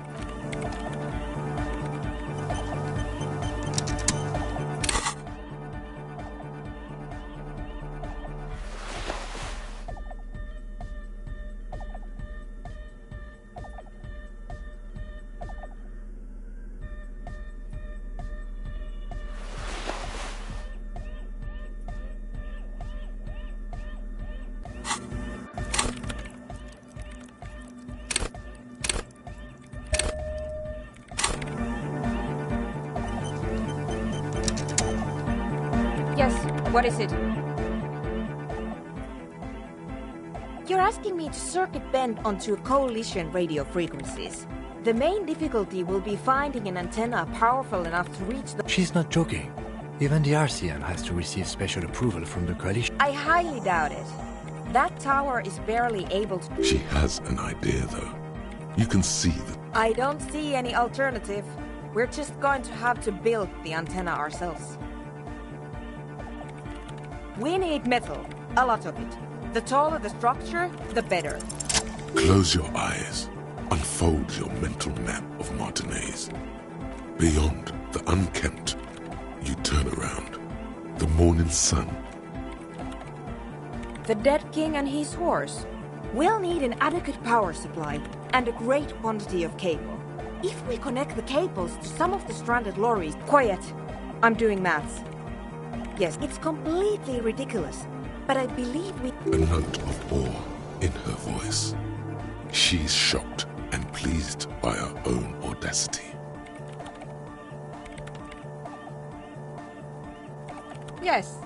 Yes, what is it? You're asking me to circuit bend onto coalition radio frequencies. The main difficulty will be finding an antenna powerful enough to reach the... She's not joking. Even the RCM has to receive special approval from the coalition. I highly doubt it. That tower is barely able to... She has an idea, though. You can see that. I don't see any alternative. We're just going to have to build the antenna ourselves. We need metal. A lot of it. The taller the structure, the better. Close your eyes. Unfold your mental map of Martinez. Beyond the unkempt, you turn around. The morning sun. The dead king and his horse. We'll need an adequate power supply and a great quantity of cable. If we connect the cables to some of the stranded lorries... Quiet. I'm doing maths. Yes, it's completely ridiculous, but I believe we... A note of awe in her voice. She's shocked and pleased by her own audacity. Yes.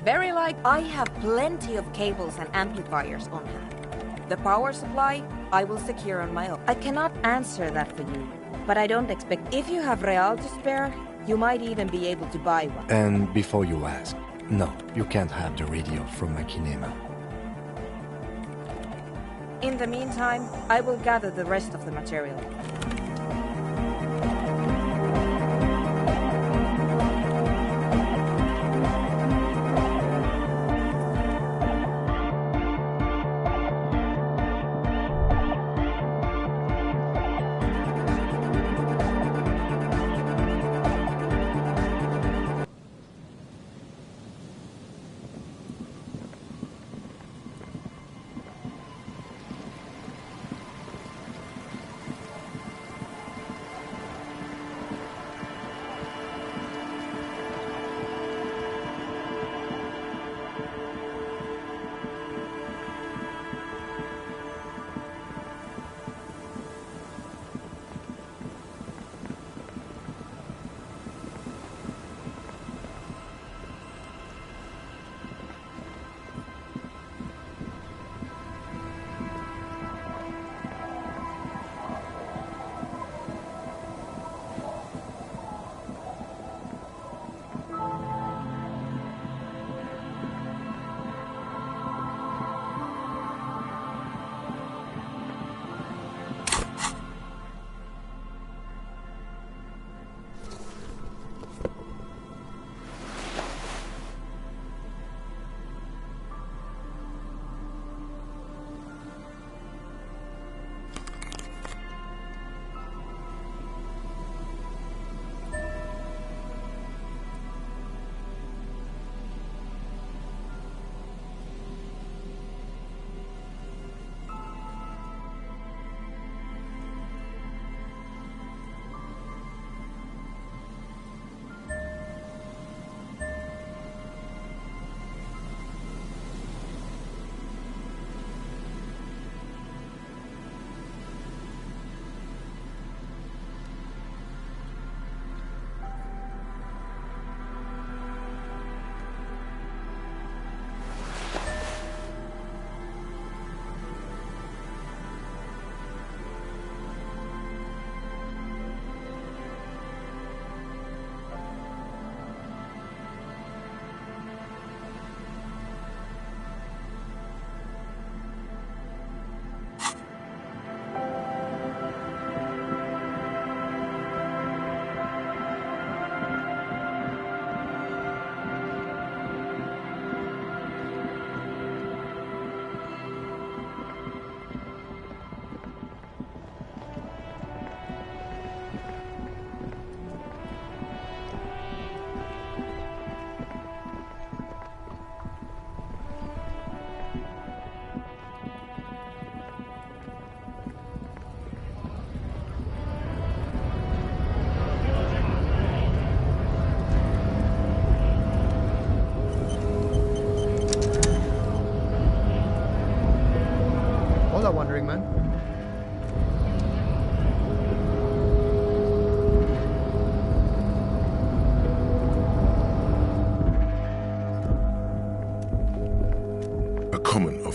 Very like... I have plenty of cables and amplifiers on hand. The power supply, I will secure on my own. I cannot answer that for you, but I don't expect... If you have real to spare, you might even be able to buy one. And before you ask, no, you can't have the radio from my kinema. In the meantime, I will gather the rest of the material.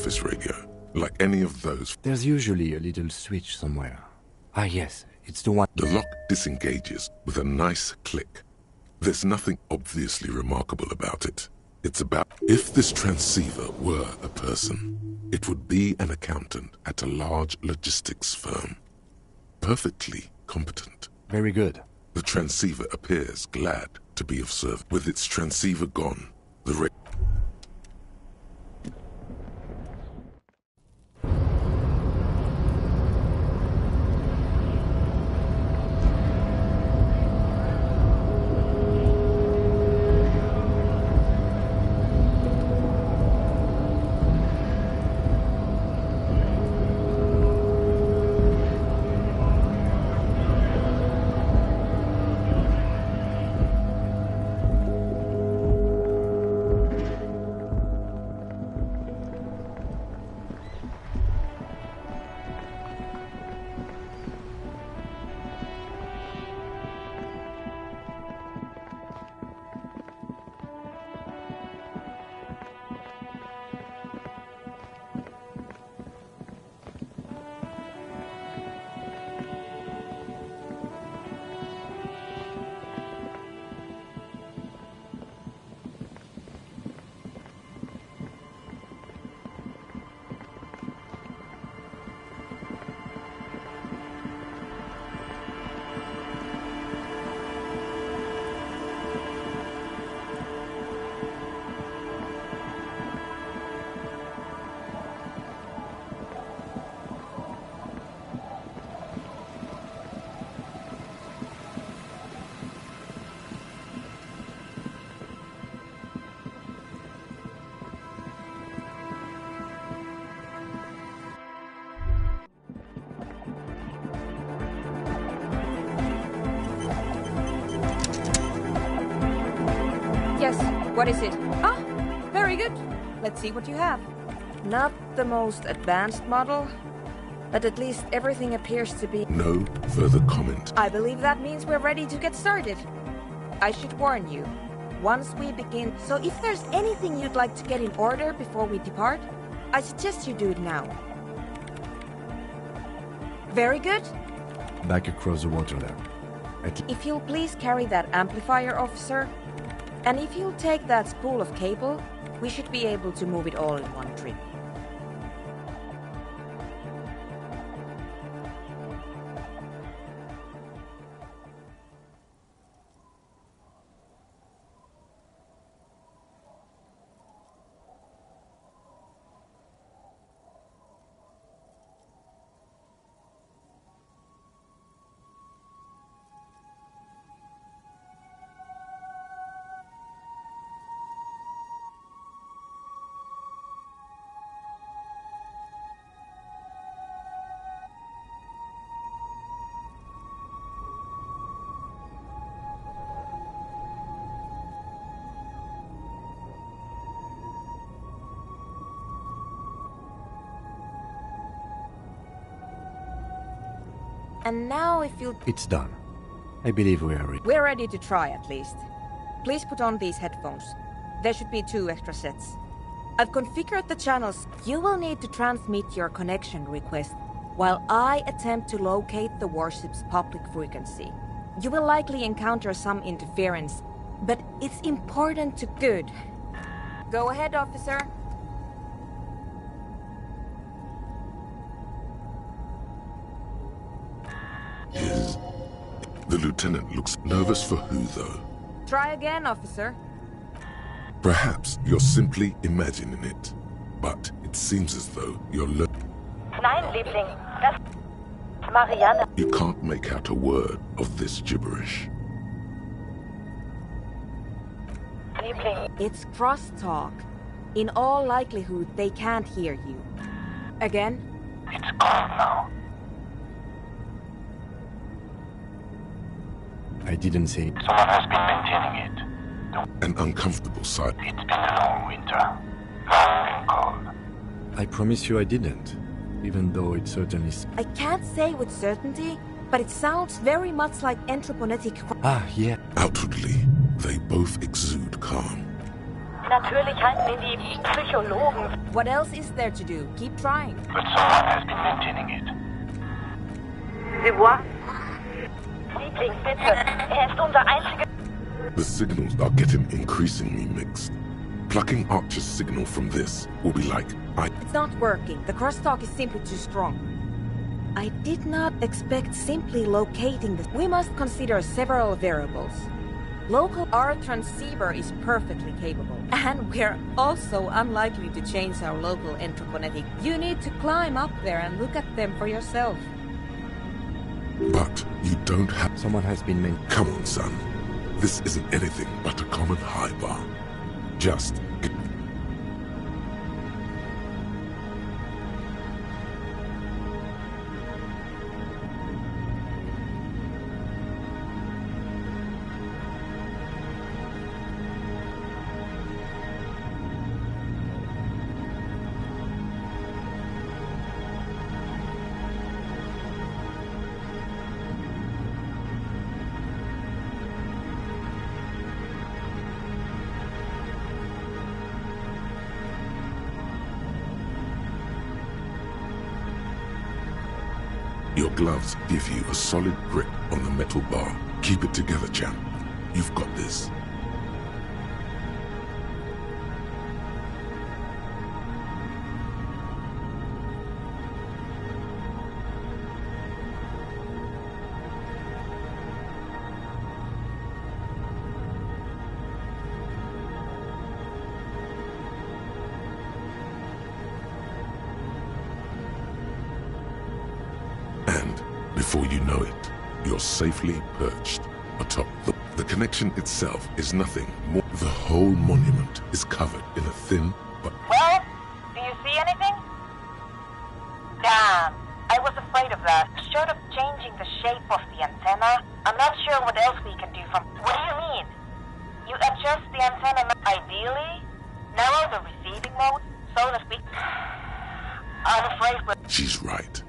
office radio, like any of those. There's usually a little switch somewhere. Ah, yes, it's the one. The lock disengages with a nice click. There's nothing obviously remarkable about it. It's about if this transceiver were a person, it would be an accountant at a large logistics firm. Perfectly competent. Very good. The transceiver appears glad to be of service. With its transceiver gone, the Yes, what is it? Ah, very good. Let's see what you have. Not the most advanced model, but at least everything appears to be... No further comment. I believe that means we're ready to get started. I should warn you, once we begin... So if there's anything you'd like to get in order before we depart, I suggest you do it now. Very good. Back across the water there. If you'll please carry that amplifier, officer, and if you'll take that spool of cable, we should be able to move it all in one trip. And now if you'll... It's done. I believe we are ready. We're ready to try, at least. Please put on these headphones. There should be 2 extra sets. I've configured the channels. You will need to transmit your connection request while I attempt to locate the warship's public frequency. You will likely encounter some interference, but it's important to... Good. Go ahead, officer. The lieutenant looks nervous. For who, though? Try again, officer. Perhaps you're simply imagining it, but it seems as though you're Nein, Liebling, das Marianne. You can't make out a word of this gibberish. Liebling. It's crosstalk. In all likelihood, they can't hear you. Again? It's gone now. I didn't say it. Someone has been maintaining it. An uncomfortable sight. It's been a long winter. Long and cold. I promise you I didn't. Even though it certainly... I can't say with certainty, but it sounds very much like anthroponetic... Ah, yeah. Outwardly, they both exude calm. Natürlich halten ihn die Psychologen. What else is there to do? Keep trying. But someone has been mentioning it. Dubois? Liebling, bitte. Ist unser einziger... The signals are getting increasingly mixed. Plucking Archer's signal from this will be like, It's not working. The crosstalk is simply too strong. I did not expect simply locating the... We must consider several variables. Our transceiver is perfectly capable. And we're also unlikely to change our local entroponetic. You need to climb up there and look at them for yourself. But you don't have... Someone has been meant... Come on, son. This isn't anything but a common high bar. Just... Your gloves give you a solid grip on the metal bar. Keep it together, champ. You've got this. Before you know it, you're safely perched atop the connection itself is nothing more. The whole monument is covered in a thin but... Well, do you see anything? Damn, I was afraid of that. Short of changing the shape of the antenna, I'm not sure what else we can do from... What do you mean? You adjust the antenna ideally? Narrow the receiving mode, so that we... I'm afraid we're... She's right.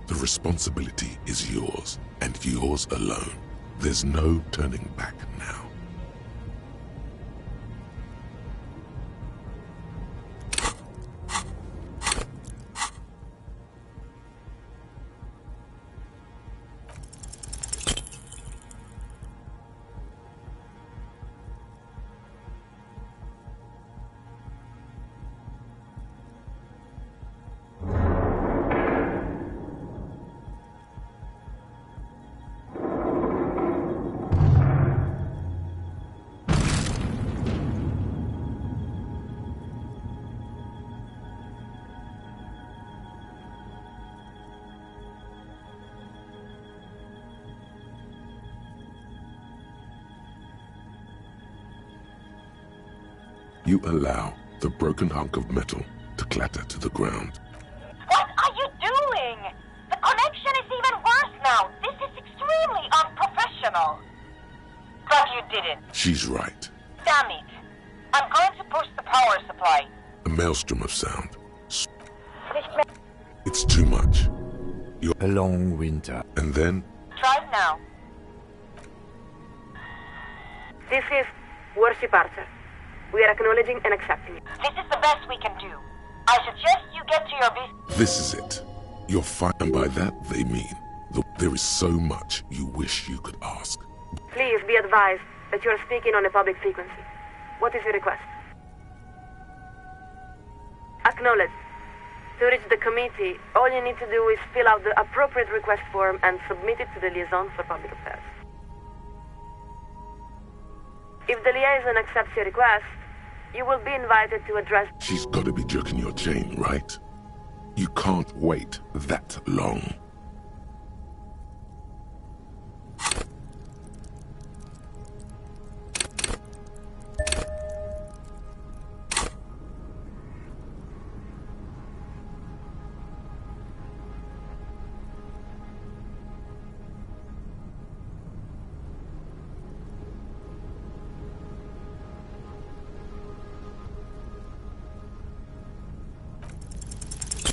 The responsibility is yours, and yours alone. There's no turning back now. You allow the broken hunk of metal to clatter to the ground. What are you doing? The connection is even worse now. This is extremely unprofessional. But you didn't. She's right. Damn it. I'm going to push the power supply. A maelstrom of sound. It's too much. A long winter. And then... Try it now. This is Worship Archer. We are acknowledging and accepting it. This is the best we can do. I suggest you get to your business. This is it. You're fine. And by that, they mean there is so much you wish you could ask. Please be advised that you are speaking on a public frequency. What is your request? Acknowledge. To reach the committee, all you need to do is fill out the appropriate request form and submit it to the Liaison for Public Affairs. If the liaison accepts your request, you will be invited to address... She's got to be jerking your chain, right? You can't wait that long.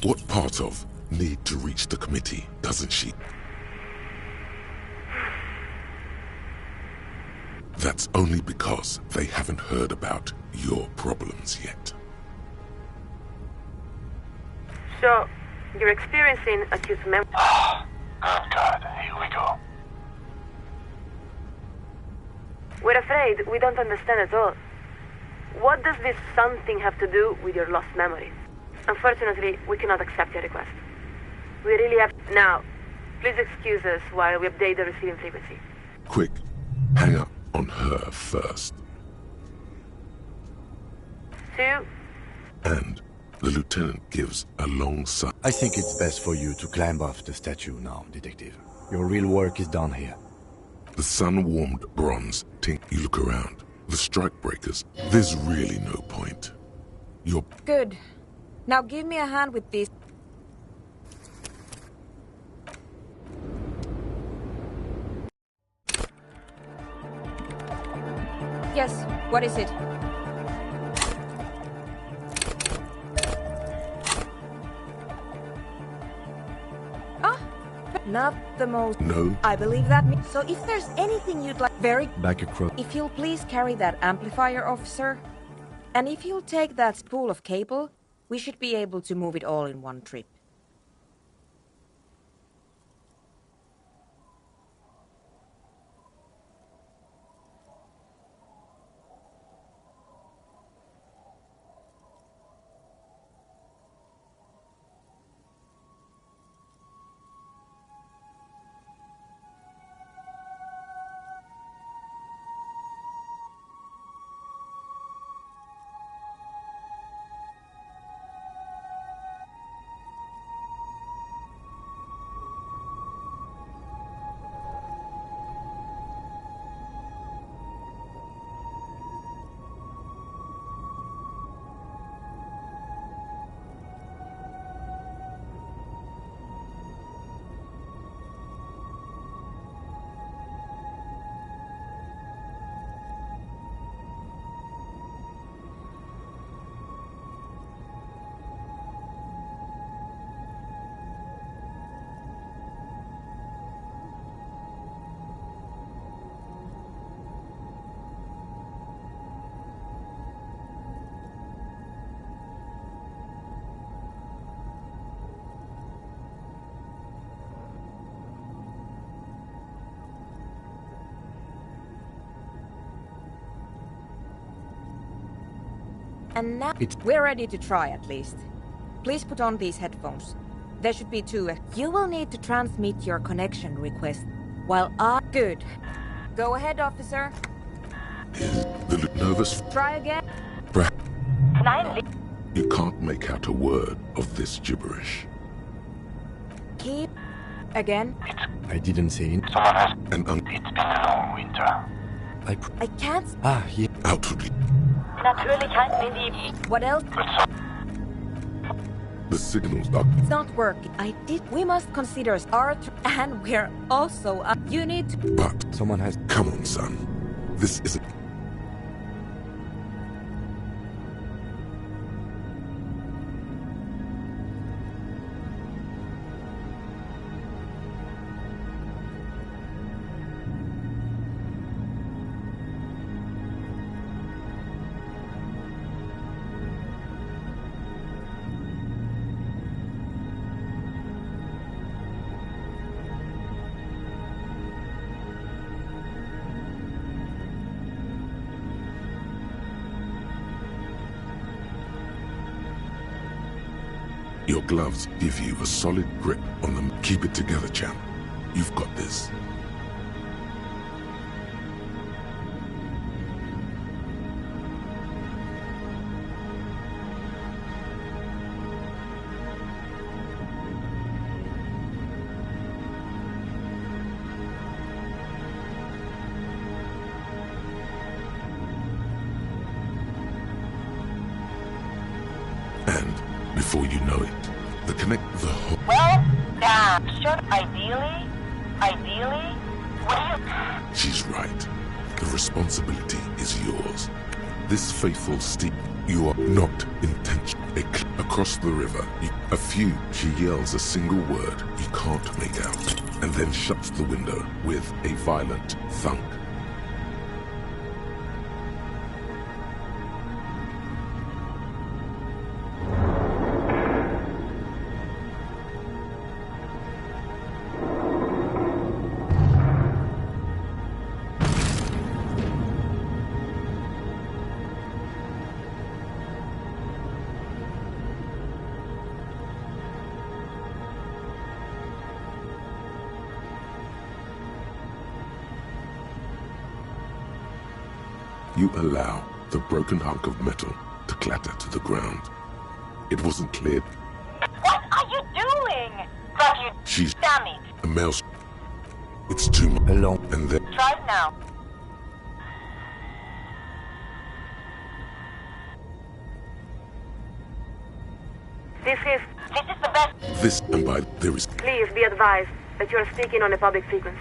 What part of need to reach the committee, doesn't she? That's only because they haven't heard about your problems yet. So, you're experiencing acute memory. Good God, here we go. We're afraid we don't understand at all. What does this something have to do with your lost memories? Unfortunately, we cannot accept your request. We really have... Now, please excuse us while we update the receiving frequency. Quick, hang up on her first. 2. And the lieutenant gives a long sigh. I think it's best for you to climb off the statue now, Detective. Your real work is done here. The sun-warmed bronze tink. You look around. The strikebreakers. There's really no point. You're... Good. Now give me a hand with these. Yes, what is it? Not the most... No. I believe that... So if there's anything you'd like... Very... Back across... If you'll please carry that amplifier, officer. And if you'll take that spool of cable, we should be able to move it all in one trip. And now we're ready to try at least. Please put on these headphones. There should be 2. You will need to transmit your connection request while I... Good. Go ahead, officer. The nervous... Try again. You can't make out a word of this gibberish. Keep... Again. I didn't see it. Someone has... It's been a long winter. I can't... Ah, yeah. Outwardly. What else? The signals are... It's not working. We must consider our... And we're also... you need to... But... Someone has... Come on, son. This isn't... Your gloves give you a solid grip on them. Keep it together, champ. You've got this. Before you know it, the whole... Well, ideally, what do you... She's right. The responsibility is yours. This faithful steed, you are not intentional. Across the river, she yells a single word you can't make out, and then shuts the window with a violent thunk. You allow the broken hunk of metal to clatter to the ground. It wasn't clear. What are you doing? But you... She's... Damn it. A male... It's too much. Alone. And then... Try it now. This is the best. This and by there is... Please be advised that you are speaking on a public frequency.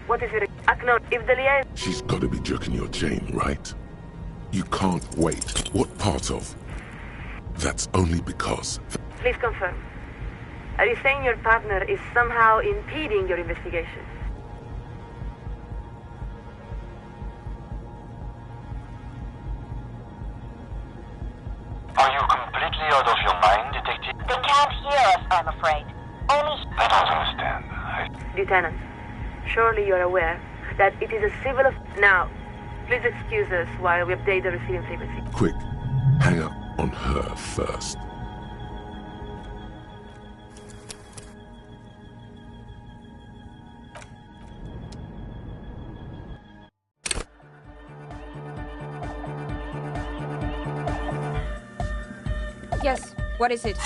What is your... Acknowledge. If the liaison... She's got to be jerking your chain, right? You can't wait. What part of? That's only because... Please confirm. Are you saying your partner is somehow impeding your investigation? Are you completely out of your mind, Detective? They can't hear us, I'm afraid. Only... I don't understand. Lieutenant, surely you're aware that it is a civil... Now, please excuse us while we update the receiving frequency. Quick, hang up on her first. Yes, what is it?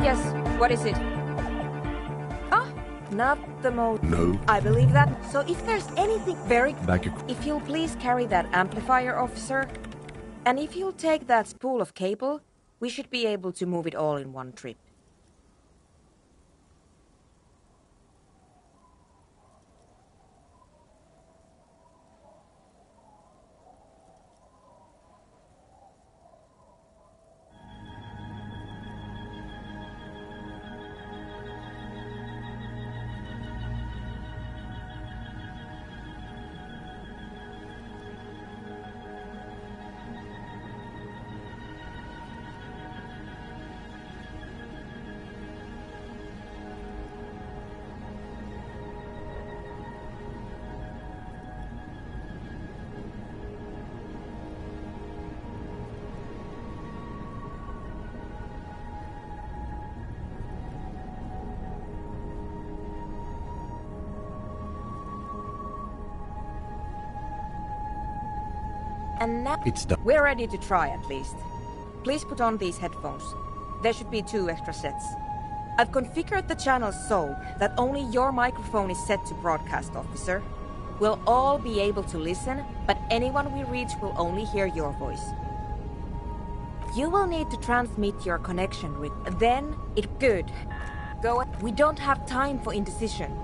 Yes, what is it? Ah, not the mode. No. I believe that. So if there's anything very... Back If you'll please carry that amplifier, officer. And if you'll take that spool of cable, we should be able to move it all in one trip. And now It's done. we're ready to try at least. Please put on these headphones. There should be 2 extra sets. I've configured the channels so that only your microphone is set to broadcast, officer. We'll all be able to listen, but anyone we reach will only hear your voice. You will need to transmit your connection with... Then it... Good. Go... We don't have time for indecision.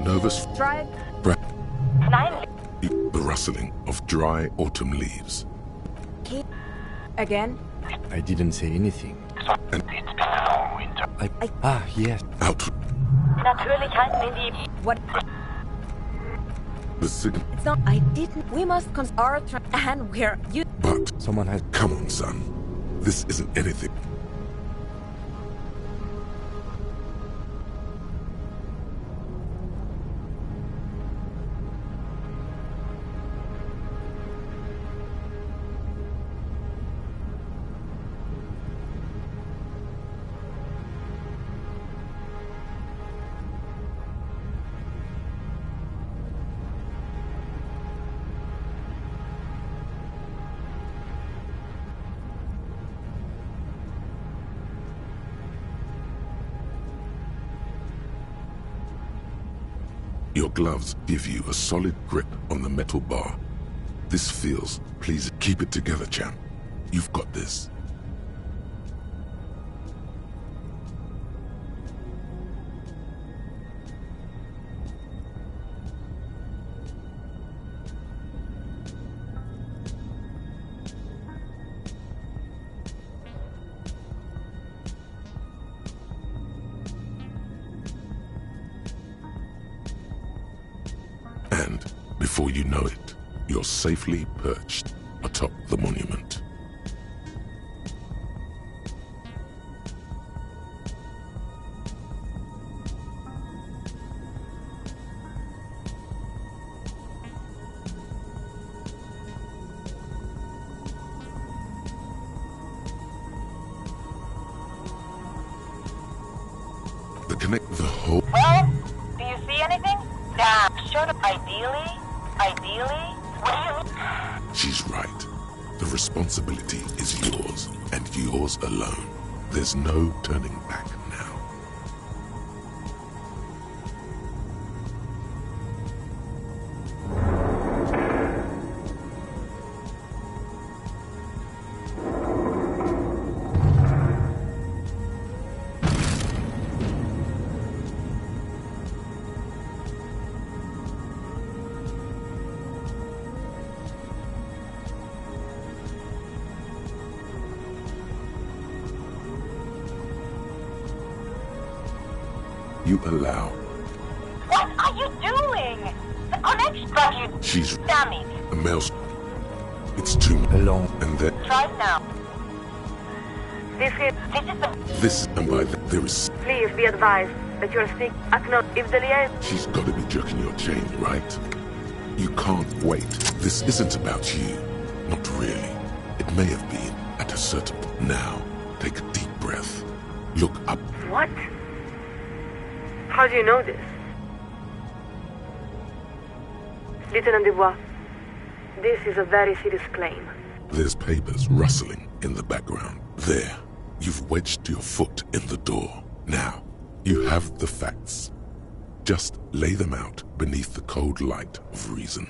Nervous? Try it. The rustling of dry autumn leaves. Keep... Again? I didn't say anything. And it's been a long winter. Ah, yes. Out. Natürlich halten in die... What? The signal. It's not... I didn't... We must our... And we're... You... But... Someone has... Come on, son. This isn't anything. Your gloves give you a solid grip on the metal bar. This feels... Please keep it together, champ. You've got this. Before you know it, you're safely perched atop the monument. Connect the whole... Well, do you see anything? Damn, sort of ideally? What do you mean? She's right. The responsibility is yours, and yours alone. There's no turning back now. You allow. What are you doing? The connection got you. She's... Damn it. A mouse. It's too long, and then... Try it now. This is the... This, and by that, there is... Please be advised that you're speaking... If the liaison... She's got to be jerking your chain, right? You can't wait. This isn't about you. Not really. It may have been at a certain... Now, take a deep breath. Look up. What? How do you know this? Lieutenant Dubois, this is a very serious claim. There's papers rustling in the background. There. You've wedged your foot in the door. Now, you have the facts. Just lay them out beneath the cold light of reason.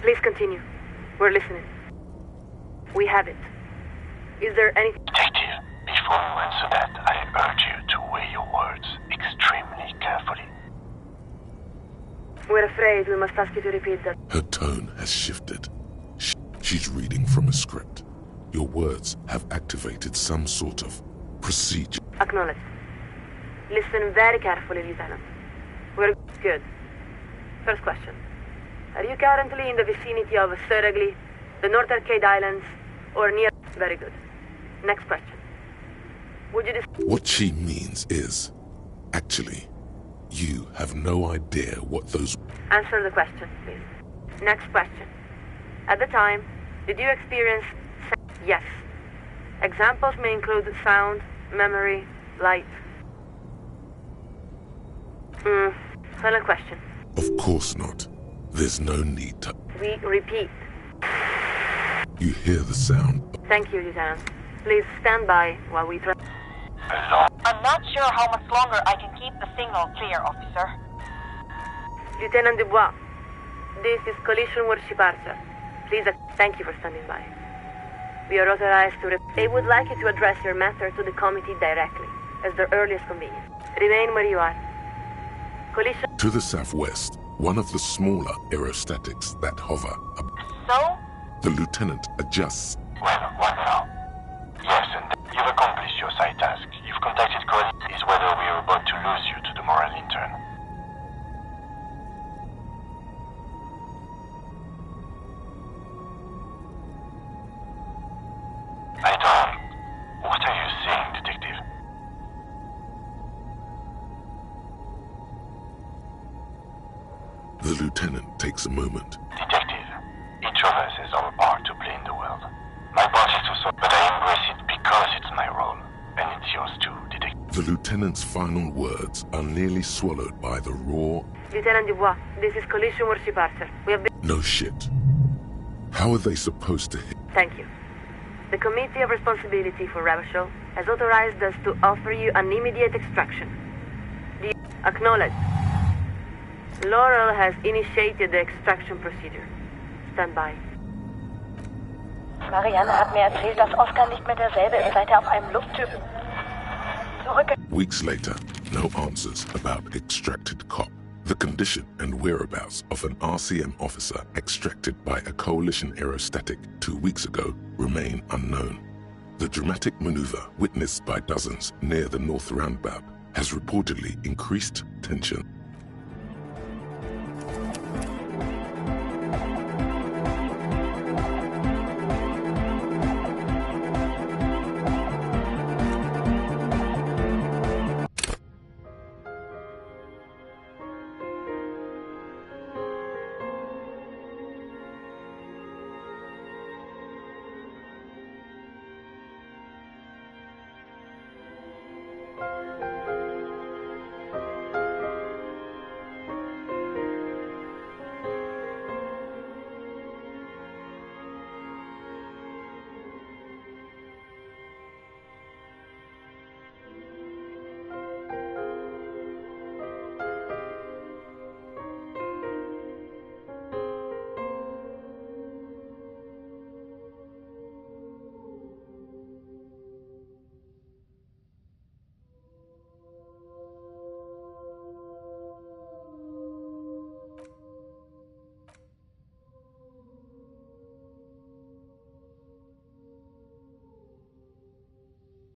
Please continue. We're listening. We have it. Is there anything... Detective, before you answer that, I urge you to weigh your words extremely carefully. We're afraid we must ask you to repeat that. Her tone has shifted. She's reading from a script. Your words have activated some sort of procedure. Acknowledged. Listen very carefully, Lieutenant. We're good. First question. Are you currently in the vicinity of Surrey, the North Arcade Islands, or near... Very good. Next question. Would you... What she means is, actually, you have no idea what those... Answer the question, please. Next question. At the time, did you experience... Yes. Examples may include sound, memory, light. Final question. Of course not. There's no need to... We repeat. You hear the sound. Thank you, Lieutenant. Please stand by while we try... I'm not sure how much longer I can keep the signal clear, officer. Lieutenant Dubois, this is Collision Worship Archer. Please, thank you for standing by. We are authorized to... They would like you to address your matter to the committee directly, as the earliest convenience. Remain where you are. Collision... To the southwest, one of the smaller aerostatics that hover... So? The lieutenant adjusts. Well, what now? Yes, and you've accomplished your side task. You've contacted Cody. Is whether we are about to lose you to the moral intern. I don't... What are you saying, detective? The lieutenant takes a moment. Detective, each of us has our part to play in the world. My part is to solve, but I embrace it because it's my role. And it's yours too, detective. The lieutenant's final words are nearly swallowed by the roar... Lieutenant Dubois, this is Collision Worship Archer. We have been... No shit. How are they supposed to hit... Thank you. The Committee of Responsibility for Rebel has authorized us to offer you an immediate extraction. Do you acknowledge? Laurel has initiated the extraction procedure. Stand by. Marianne hat mir erzählt, dass Oscar nicht mehr derselbe ist, seit auf einem Lufttyp zurück... Weeks later, no answers about extracted cop. The condition and whereabouts of an RCM officer extracted by a coalition aerostatic 2 weeks ago remain unknown. The dramatic maneuver witnessed by dozens near the North Roundabout has reportedly increased tension.